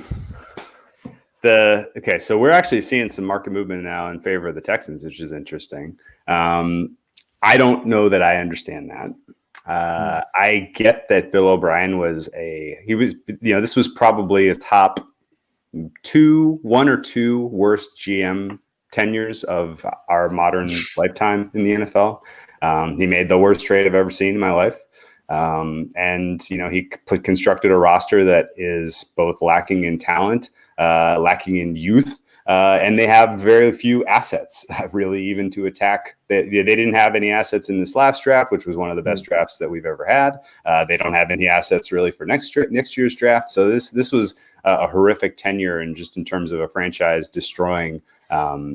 so we're actually seeing some market movement now in favor of the Texans, which is interesting. I don't know that I understand that. I get that Bill O'Brien this was probably a top one or two worst GM tenures of our modern lifetime in the NFL. He made the worst trade I've ever seen in my life. And he constructed a roster that is both lacking in talent, lacking in youth, and they have very few assets, really, even to attack. They didn't have any assets in this last draft, which was one of the best drafts that we've ever had. They don't have any assets really for next year's draft. So this was a horrific tenure, and just in terms of a franchise destroying, event.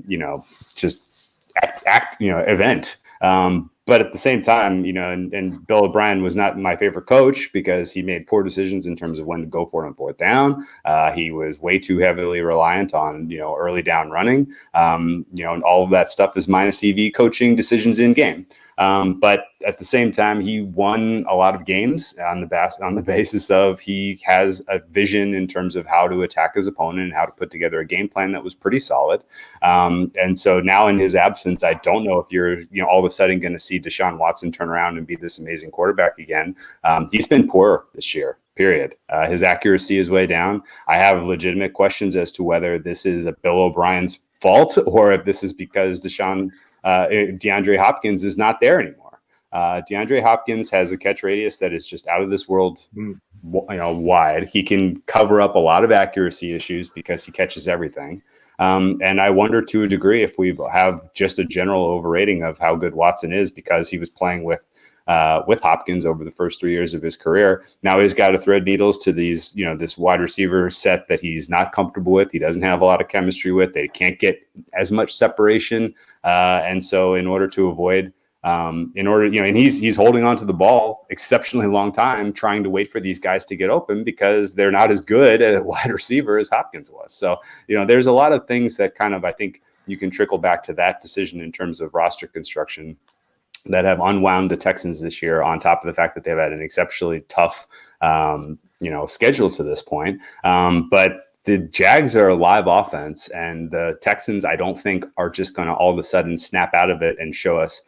But at the same time, and Bill O'Brien was not my favorite coach because he made poor decisions in terms of when to go for it on fourth down. He was way too heavily reliant on, early down running. And all of that stuff is minus EV coaching decisions in game. But at the same time, he won a lot of games on the basis of he has a vision in terms of how to attack his opponent and how to put together a game plan that was pretty solid. And so now in his absence, I don't know if you're all of a sudden going to see Deshaun Watson turn around and be this amazing quarterback again. He's been poor this year. Period. His accuracy is way down. I have legitimate questions as to whether this is a Bill O'Brien's fault or if this is because DeAndre Hopkins is not there anymore. DeAndre Hopkins has a catch radius that is just out of this world, wide. He can cover up a lot of accuracy issues because he catches everything. And I wonder to a degree if we have just a general overrating of how good Watson is because he was playing with Hopkins over the first 3 years of his career. Now he's got to thread needles to these, this wide receiver set that he's not comfortable with. He doesn't have a lot of chemistry with. They can't get as much separation. And so in order to avoid, and he's holding on to the ball exceptionally long time, trying to wait for these guys to get open because they're not as good at a wide receiver as Hopkins was. So, there's a lot of things that kind of, I think you can trickle back to that decision in terms of roster construction that have unwound the Texans this year, on top of the fact that they've had an exceptionally tough, schedule to this point. But the Jags are a live offense, and the Texans, I don't think, are just going to all of a sudden snap out of it and show us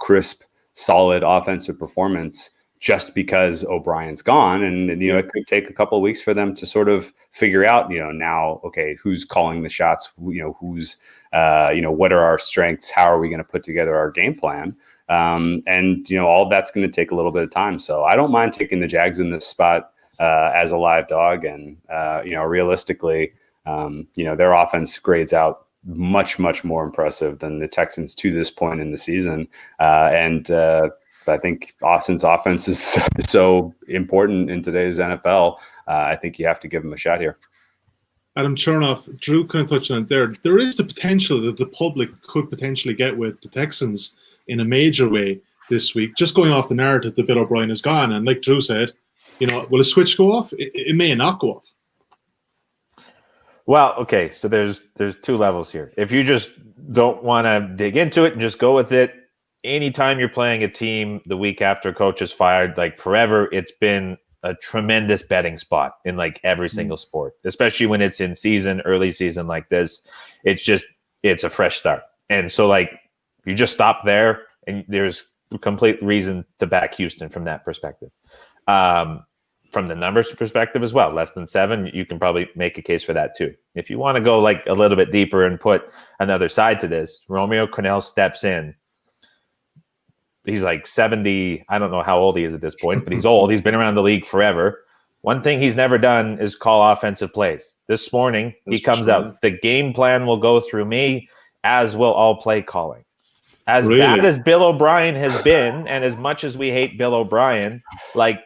crisp, solid offensive performance just because O'Brien's gone. And, it could take a couple of weeks for them to sort of figure out, now, okay, who's calling the shots, who's, what are our strengths? How are we going to put together our game plan? And all of that's going to take a little bit of time. So I don't mind taking the Jags in this spot as a live dog. And, realistically, their offense grades out much, much more impressive than the Texans to this point in the season. And I think Austin's offense is so important in today's NFL. I think you have to give them a shot here. Adam Chernoff, Drew kind of touched on it there. There is the potential that the public could potentially get with the Texans in a major way this week, just going off the narrative that Bill O'Brien is gone. And like Drew said, will a switch go off? It may not go off. Well, okay, so there's two levels here. If you just don't want to dig into it and just go with it, anytime you're playing a team the week after coach is fired, like forever, it's been a tremendous betting spot in like every single sport, especially when it's in season, early season like this. It's a fresh start. And so like you just stop there and there's complete reason to back Houston from that perspective. From the numbers perspective as well, less than 7, you can probably make a case for that too. If you want to go like a little bit deeper and put another side to this, Romeo Crennel steps in. He's like 70. I don't know how old he is at this point, but he's old. He's been around the league forever. One thing he's never done is call offensive plays. This morning, he comes out. The game plan will go through me, as will all play calling. As bad as Bill O'Brien has been, and as much as we hate Bill O'Brien, like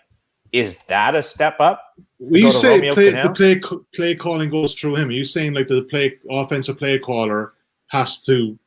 is that a step up? When you say the play calling goes through him, are you saying like the offensive play caller has to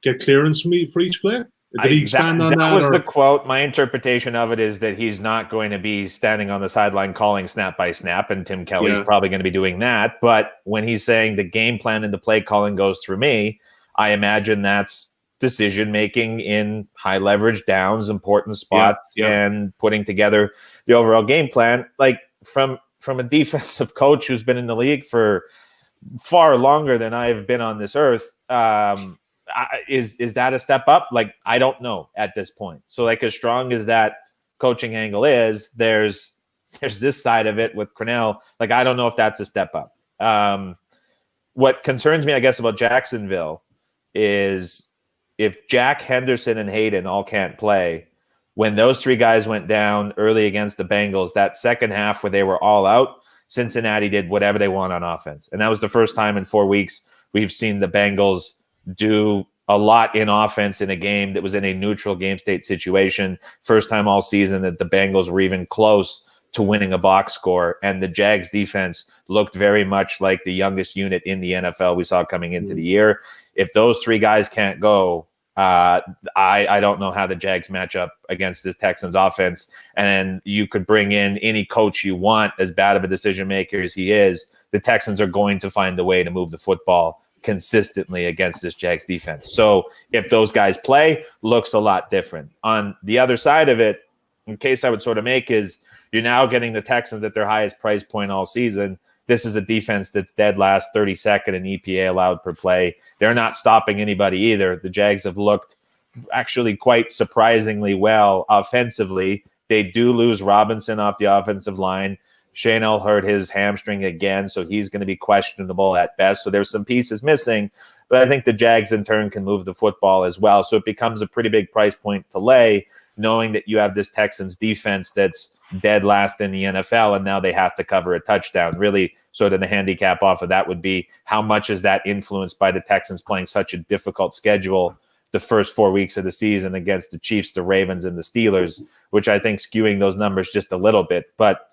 get clearance for each play? Did he expand on that? That was the quote. My interpretation of it is that he's not going to be standing on the sideline calling snap by snap, and Tim Kelly's probably going to be doing that. But when he's saying the game plan and the play calling goes through me, I imagine that's decision making in high leverage downs, important spots, and putting together the overall game plan. Like from a defensive coach who's been in the league for far longer than I've been on this earth, is that a step up? Like, I don't know at this point. So like, as strong as that coaching angle is, there's this side of it with Cornell. Like, I don't know if that's a step up. What concerns me, I guess, about Jacksonville is if Jack, Henderson, and Hayden all can't play, when those three guys went down early against the Bengals, that second half where they were all out, Cincinnati did whatever they want on offense. And that was the first time in 4 weeks we've seen the Bengals do a lot in offense in a game that was in a neutral game state situation. First time all season that the Bengals were even close to winning a box score. And the Jags defense looked very much like the youngest unit in the NFL we saw coming into the year. If those three guys can't go, I don't know how the Jags match up against this Texans offense. And you could bring in any coach you want, as bad of a decision maker as he is. The Texans are going to find a way to move the football consistently against this Jags defense. So if those guys play, looks a lot different. On the other side of it, in case I would sort of make, is you're now getting the Texans at their highest price point all season. This is a defense that's dead last, 32nd in EPA allowed per play. They're not stopping anybody either. The Jags have looked actually quite surprisingly well offensively. They do lose Robinson off the offensive line. Chernoff hurt his hamstring again, so he's going to be questionable at best. So there's some pieces missing, but I think the Jags in turn can move the football as well. So it becomes a pretty big price point to lay, knowing that you have this Texans defense that's dead last in the NFL, and now they have to cover a touchdown. Really, sort of the handicap off of that would be how much is that influenced by the Texans playing such a difficult schedule the first 4 weeks of the season against the Chiefs, the Ravens, and the Steelers, which I think skewing those numbers just a little bit. But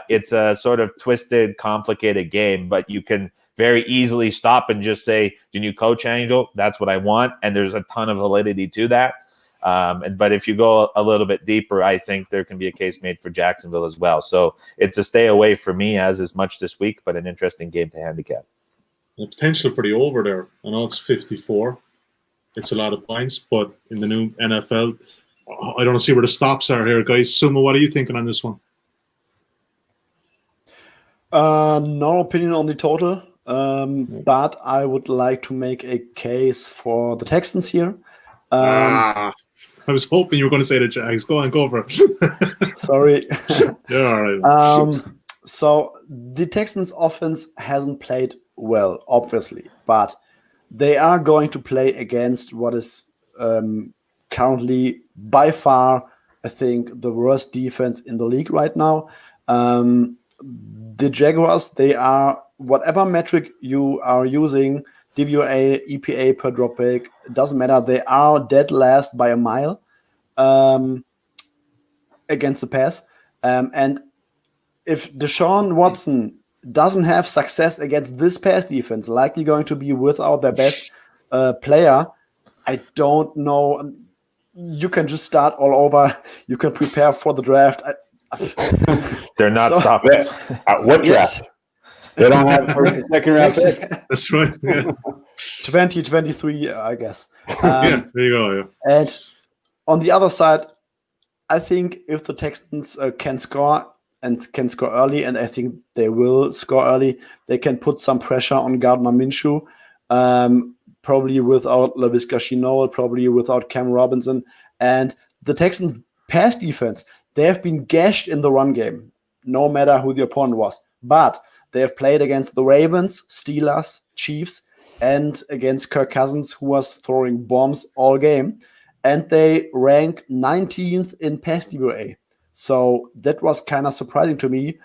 it's a sort of twisted, complicated game, but you can very easily stop and just say, the new coach angle, that's what I want. And there's a ton of validity to that. But if you go a little bit deeper, I think there can be a case made for Jacksonville as well. So it's a stay away for me as much this week, but an interesting game to handicap. The potential for the over there. I know it's 54. It's a lot of points, but in the new NFL, I don't see where the stops are here, guys. Suma, what are you thinking on this one? No opinion on the total, but I would like to make a case for the Texans here. I was hoping you were going to say the Jags. Go on, go for it. Sorry. Yeah, all right. So the Texans offense hasn't played well, obviously, but they are going to play against what is currently by far, I think, the worst defense in the league right now. The Jaguars, they are, whatever metric you are using, DVOA, EPA per dropback, it doesn't matter. They are dead last by a mile against the pass. And if Deshaun Watson doesn't have success against this pass defense, likely going to be without their best player, I don't know. You can just start all over. You can prepare for the draft. They're not stopping. What draft? Yes. They don't have first and second round picks. That's right. Yeah. 2023, I guess. Yeah, there you go. Yeah. And on the other side, I think if the Texans can score and can score early, and I think they will score early, they can put some pressure on Gardner Minshew, probably without Laviska Shenault, probably without Cam Robinson. And the Texans pass defense, they have been gashed in the run game, no matter who the opponent was. But they have played against the Ravens, Steelers, Chiefs, and against Kirk Cousins, who was throwing bombs all game. And they rank 19th in pass DVOA. So that was kind of surprising to me.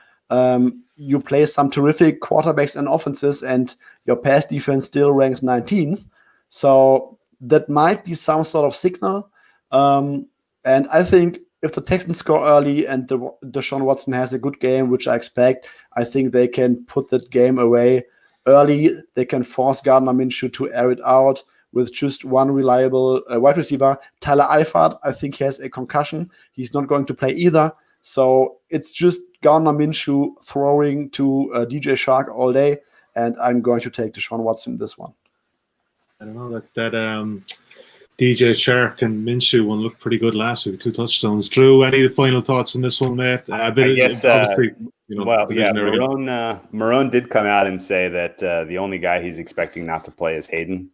You play some terrific quarterbacks and offenses, and your pass defense still ranks 19th. So that might be some sort of signal. And I think if the Texans score early and Deshaun Watson has a good game, which I expect, I think they can put that game away early. They can force Gardner Minshew to air it out with just one reliable wide receiver. Tyler Eifert, I think he has a concussion. He's not going to play either. So it's just Gardner Minshew throwing to DJ Shark all day, and I'm going to take Deshaun Watson in this one. I don't know that DJ Shark and Minshew one looked pretty good last week, 2 touchdowns. Drew, any final thoughts on this one, mate? I guess, Marone did come out and say that the only guy he's expecting not to play is Hayden.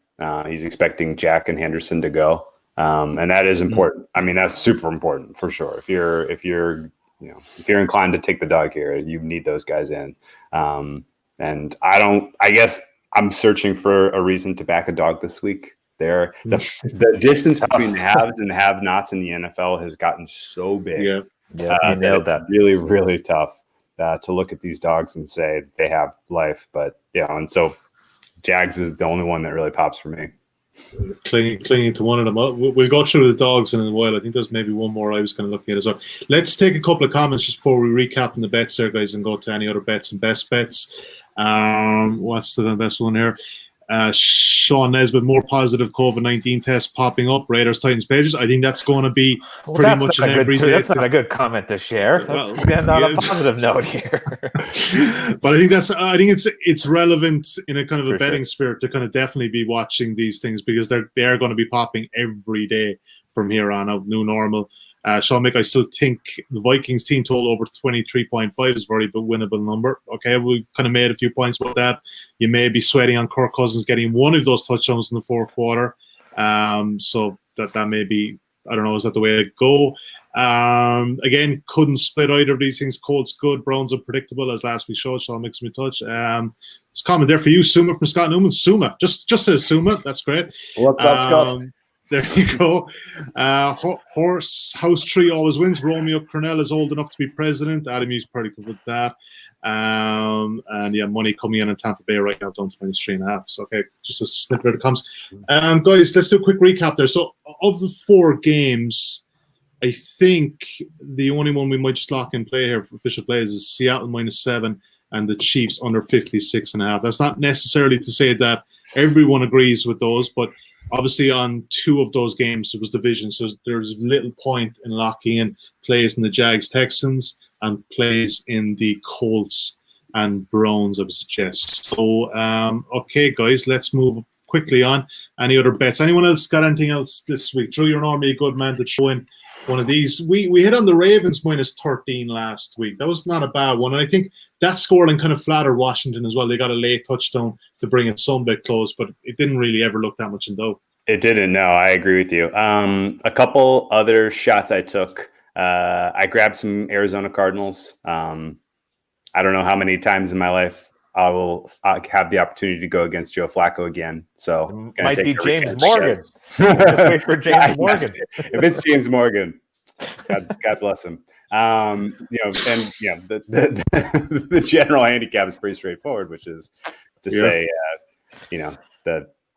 He's expecting Jack and Henderson to go, and that is important. I mean, that's super important for sure. If you're inclined to take the dog here, you need those guys in. And I guess I'm searching for a reason to back a dog this week. The distance between the haves and have-nots in the NFL has gotten so big. Yeah, you nailed that. Really, really tough to look at these dogs and say they have life. But and so Jags is the only one that really pops for me. Clinging to one of them. We'll go through the dogs in a while. I think there's maybe one more I was kind of looking at as well. Let's take a couple of comments just before we recap on the bets there, guys, and go to any other bets and best bets. What's the best one here? Sean Nesbitt, more positive COVID-19 tests popping up. Raiders Titans pages. I think that's going to be pretty much an everyday. That's not a good comment to share. Let's end on a positive note here. But I think it's relevant in a kind of a betting sphere to kind of definitely be watching these things because they are going to be popping every day from here on out. New normal. Sean Mick, I still think the Vikings team total over 23.5 is a very winnable number. Okay, we kind of made a few points about that. You may be sweating on Kirk Cousins getting one of those touchdowns in the fourth quarter. So that may be, I don't know, is that the way to go? Again, couldn't split either of these things. Colts good, Browns unpredictable, as last week showed. Sean Mick's me touch. It's comment there for you, Suma from Scott Newman. Suma, just says Suma. That's great. What's up, Scott? There you go. House Tree always wins. Romeo Cornell is old enough to be president. Adam Hughes pretty good with that. And money coming in Tampa Bay right now down to -3.5. So okay, just a snippet of comes. Guys, let's do a quick recap there. So of the 4 games, I think the only one we might just lock in play here for official plays is Seattle -7 and the Chiefs under 56.5. That's not necessarily to say that everyone agrees with those, but obviously on 2 of those games, it was division, so there's little point in locking in plays in the Jags-Texans and plays in the Colts and Browns, I would suggest. So, okay, guys, let's move quickly on. Any other bets? Anyone else got anything else this week? Drew, you're normally a good man to throw in one of these. We hit on the Ravens -13 last week. That was not a bad one, and I think that scoreline kind of flattered Washington as well. They got a late touchdown to bring it some bit close, but it didn't really ever look that much in doubt. It didn't. No, I agree with you. A couple other shots I took. I grabbed some Arizona Cardinals. I don't know how many times in my life I'll have the opportunity to go against Joe Flacco again. So might be James Morgan. Just wait for James Morgan. If it's James Morgan, God bless him. The general handicap is pretty straightforward, which is to say,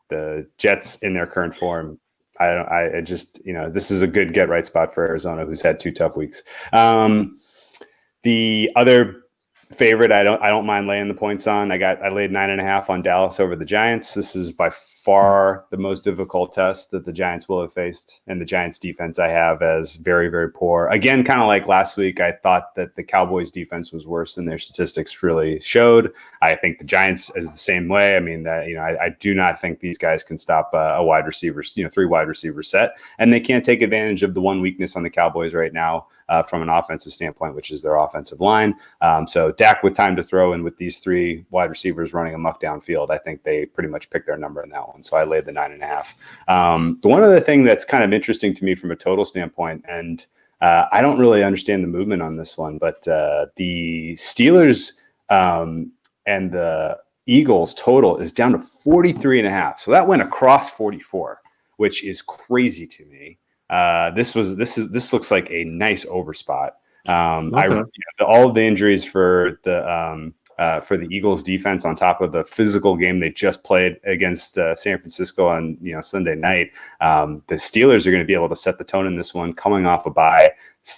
the Jets in their current form. I just this is a good get right spot for Arizona, who's had 2 tough weeks. The other favorite, I don't mind laying the points on. I laid 9.5 on Dallas over the Giants. This is by far the most difficult test that the Giants will have faced, and the Giants defense I have as very, very poor. Again, kind of like last week, I thought that the Cowboys defense was worse than their statistics really showed. I think the Giants is the same way. I mean, I do not think these guys can stop a wide receiver, 3 wide receiver set, and they can't take advantage of the one weakness on the Cowboys right now from an offensive standpoint, which is their offensive line. So Dak with time to throw, and with these 3 wide receivers running amok downfield, I think they pretty much picked their number in that one. So I laid the 9.5. The one other thing that's kind of interesting to me from a total standpoint, and I don't really understand the movement on this one, but the Steelers and the Eagles total is down to 43.5. So that went across 44, which is crazy to me. This looks like a nice overspot. Okay. All of the injuries for the for the Eagles defense on top of the physical game they just played against San Francisco on Sunday night. The Steelers are going to be able to set the tone in this one, coming off a bye.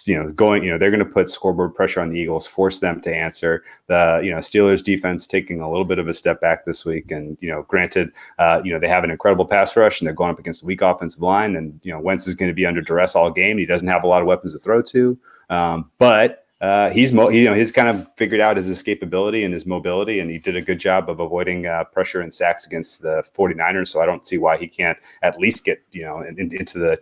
They're going to put scoreboard pressure on the Eagles, force them to answer. The Steelers defense taking a little bit of a step back this week, and granted, they have an incredible pass rush, and they're going up against a weak offensive line, and Wentz is going to be under duress all game. He doesn't have a lot of weapons to throw to, but he's kind of figured out his escapability and his mobility, and he did a good job of avoiding pressure and sacks against the 49ers. So I don't see why he can't at least get into the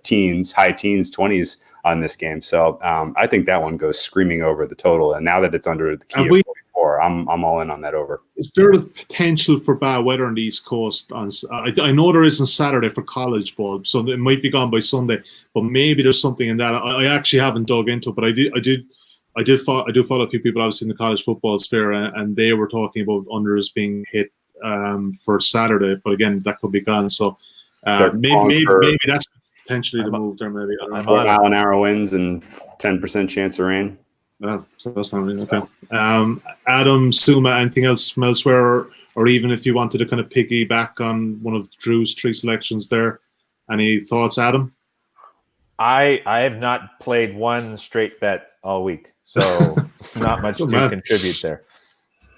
high teens, 20s on this game. So I think that one goes screaming over the total. And now that it's under the key of 44, I'm all in on that over. Is there the potential for bad weather on the East Coast? I know there is on Saturday for college ball, so it might be gone by Sunday. But maybe there's something in that. I actually haven't dug into it, but I do follow a few people obviously in the college football sphere, and they were talking about unders being hit for Saturday. But again, that could be gone. So maybe that's potentially the move there. Maybe 4 mile an hour winds and 10% chance of rain. Oh, so that's not really okay. Adam, Suma, anything else from elsewhere, or even if you wanted to kind of piggyback on one of Drew's 3 selections there, any thoughts, Adam? I have not played one straight bet all week, so not much to contribute there.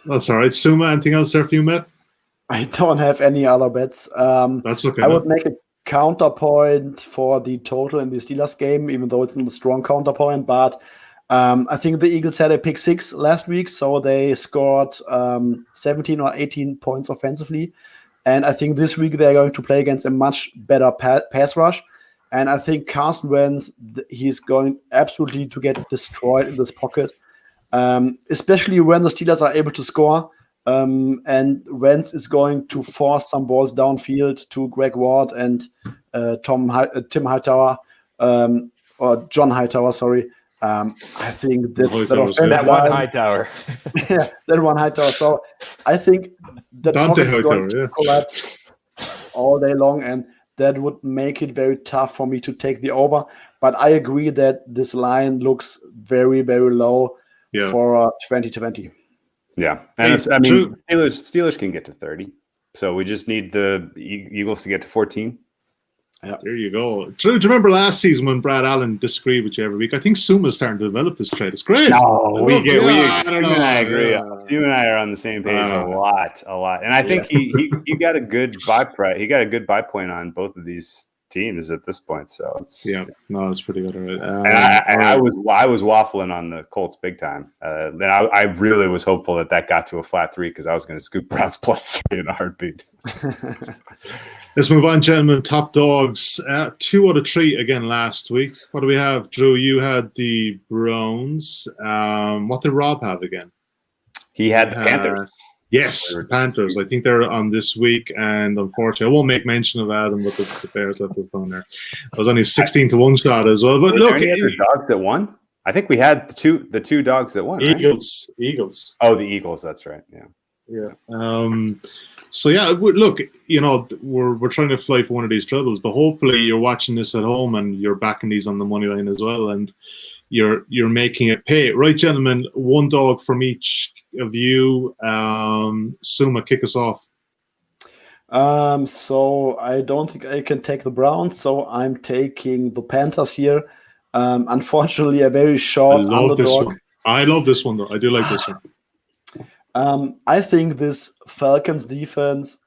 That's all right. Suma, anything else there for you, Matt? I don't have any other bets. That's okay. I would make a counterpoint for the total in the Steelers game, even though it's not a strong counterpoint. But I think the Eagles had a pick 6 last week, so they scored 17 or 18 points offensively. And I think this week they're going to play against a much better pass rush. And I think Carson Wentz, he's going absolutely to get destroyed in this pocket, especially when the Steelers are able to score. And Wentz is going to force some balls downfield to Greg Ward and Tim Hightower, or John Hightower, sorry. I think that one Hightower. Yeah, that one Hightower. So I think that pocket is going to collapse all day long, and that would make it very tough for me to take the over. But I agree that this line looks very, very low for 2020. Yeah, and Steelers can get to 30, so we just need the Eagles to get to 14. Yeah, there you go. Drew, do you remember last season when Brad Allen disagreed with you every week? I think Suma's starting to develop this trade. It's great. No, Stu and I agree. Stu and I are on the same page a lot. And I think he got a good buy price. He got a good buy point on both of these teams at this point. So it's it's pretty good. Right. I was waffling on the Colts big time. Then I really was hopeful that got to a flat 3 because I was going to scoop Browns +3 in a heartbeat. Let's move on, gentlemen. Top dogs. 2 out of 3 again last week. What do we have? Drew, you had the Browns. What did Rob have again? He had the Panthers. Yes, the Panthers. I think they're on this week, and unfortunately, I won't make mention of Adam, but the Bears left us down there. I was only 16-1 shot as well. But look, any other dogs that won? I think we had the two dogs that won. Eagles. Right? Eagles. Oh, the Eagles. That's right. Yeah. So look, we're trying to fly for one of these trebles, but hopefully you're watching this at home and you're backing these on the money line as well, and you're making it pay. Right, gentlemen, 1 dog from each of you. Suma, kick us off. So I don't think I can take the Browns, so I'm taking the Panthers here. Unfortunately, a very short underdog. I love this one though. I do like this one. I think this Falcons defense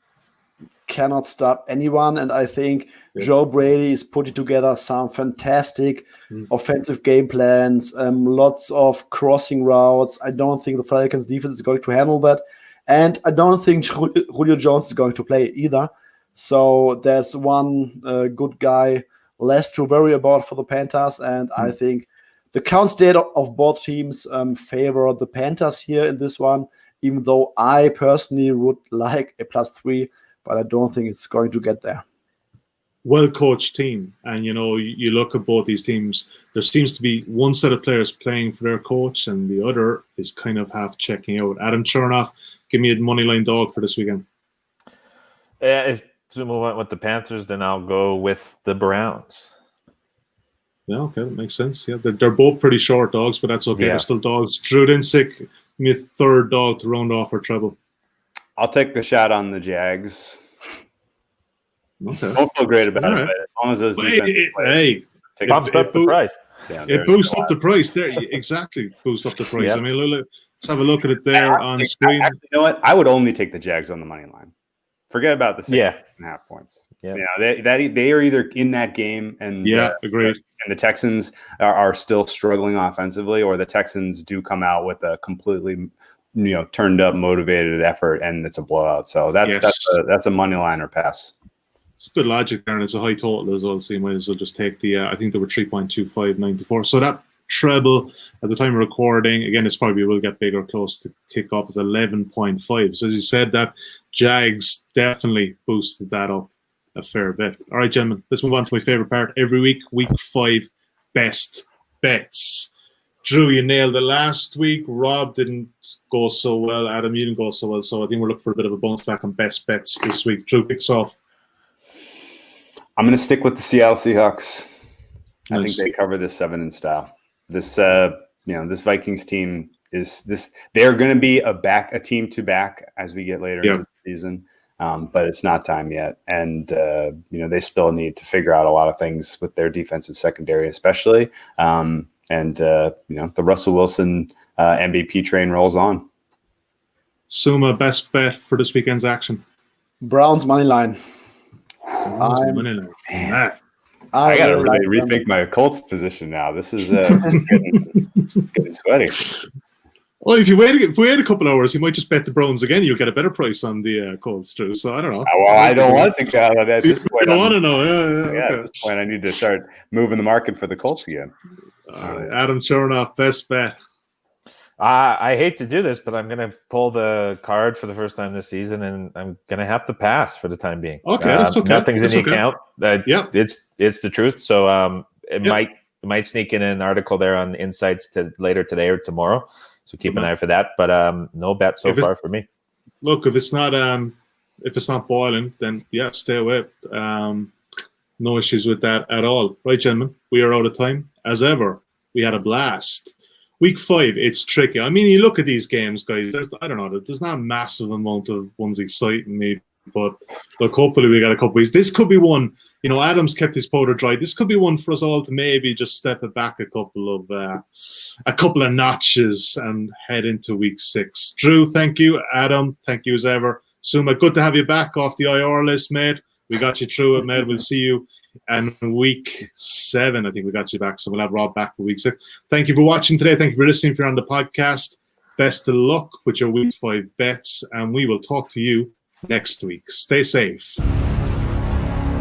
cannot stop anyone, and I think Joe Brady is putting together some fantastic offensive game plans, lots of crossing routes. I don't think the Falcons defense is going to handle that, and I don't think Julio Jones is going to play either. So there's one good guy less to worry about for the Panthers, and I think the count state of both teams favor the Panthers here in this one, even though I personally would like a +3, but I don't think it's going to get there. Well-coached team. And, you look at both these teams, there seems to be one set of players playing for their coach and the other is kind of half checking out. Adam Chernoff, give me a moneyline dog for this weekend. If Zuma went with the Panthers, then I'll go with the Browns. Yeah, okay, that makes sense. Yeah, they're both pretty short dogs, but that's okay. Yeah. They're still dogs. Drew Dinsick, me a third dog to round off our treble. I'll take the shot on the Jags. Okay. Don't feel great about All it, right. but as long as those But defenses hey, Bumps up the price. yeah, it boosts up the price there. Exactly, boosts up the price. Yeah. I mean, let's have a look at it there on screen. Actually, you know what? I would only take the Jags on the money line. Forget about the 6.5 points. Yeah. They are either in that game and Agreed. And the Texans are still struggling offensively, or the Texans do come out with a completely turned up, motivated effort, and it's a blowout. So that's a money line or pass. It's good logic there, and it's a high total as well. So you might as well just take the. I think they were 3.2594. So that treble at the time of recording, again, this probably will get bigger close to kickoff, is 11.5. So as you said, that Jags definitely boosted that up a fair bit. All right, gentlemen, let's move on to my favorite part every week. Week 5 best bets. Drew, you nailed it last week. Rob didn't go so well. Adam, you didn't go so well. So I think we're looking for a bit of a bounce back on best bets this week. Drew kicks off. I'm going to stick with the Seattle Seahawks. Nice. I think they cover this 7 in style. This this Vikings team they're going to be a team to back as we get later into the season. But it's not time yet. And they still need to figure out a lot of things with their defensive secondary, especially. The Russell Wilson MVP train rolls on. Suma, best bet for this weekend's action. Browns money line. I got to really rethink my Colts position now. This is it's getting sweaty. Well, if we wait a couple hours, you might just bet the Browns again. You'll get a better price on the Colts, Drew. So I don't know. Well, I don't want to think about that at this point. You don't want to know. Yeah. At this point, I need to start moving the market for the Colts again. Adam Chernoff, best bet. I hate to do this, but I'm going to pull the card for the first time this season, and I'm going to have to pass for the time being. Okay, that's okay. Nothing's in the account. It's the truth. So it might sneak in an article there on Insights to later today or tomorrow. So keep an eye for that. But no bet so far for me. Look, if it's not boiling, then stay away. No issues with that at all. Right, gentlemen, we are out of time. As ever, we had a blast. Week 5, it's tricky. I mean, you look at these games, guys. There's not a massive amount of ones exciting me, but look, hopefully we got a couple weeks. This could be one. Adam's kept his powder dry. This could be one for us all to maybe just step it back a couple of notches and head into week 6. Drew, thank you. Adam, thank you as ever. Suma, good to have you back off the IR list, mate. We got you through it, mate. We'll see you. And week 7, I think we got you back. So we'll have Rob back for week 6. Thank you for watching today. Thank you for listening. If you're on the podcast, best of luck with your week 5 bets. And we will talk to you next week. Stay safe.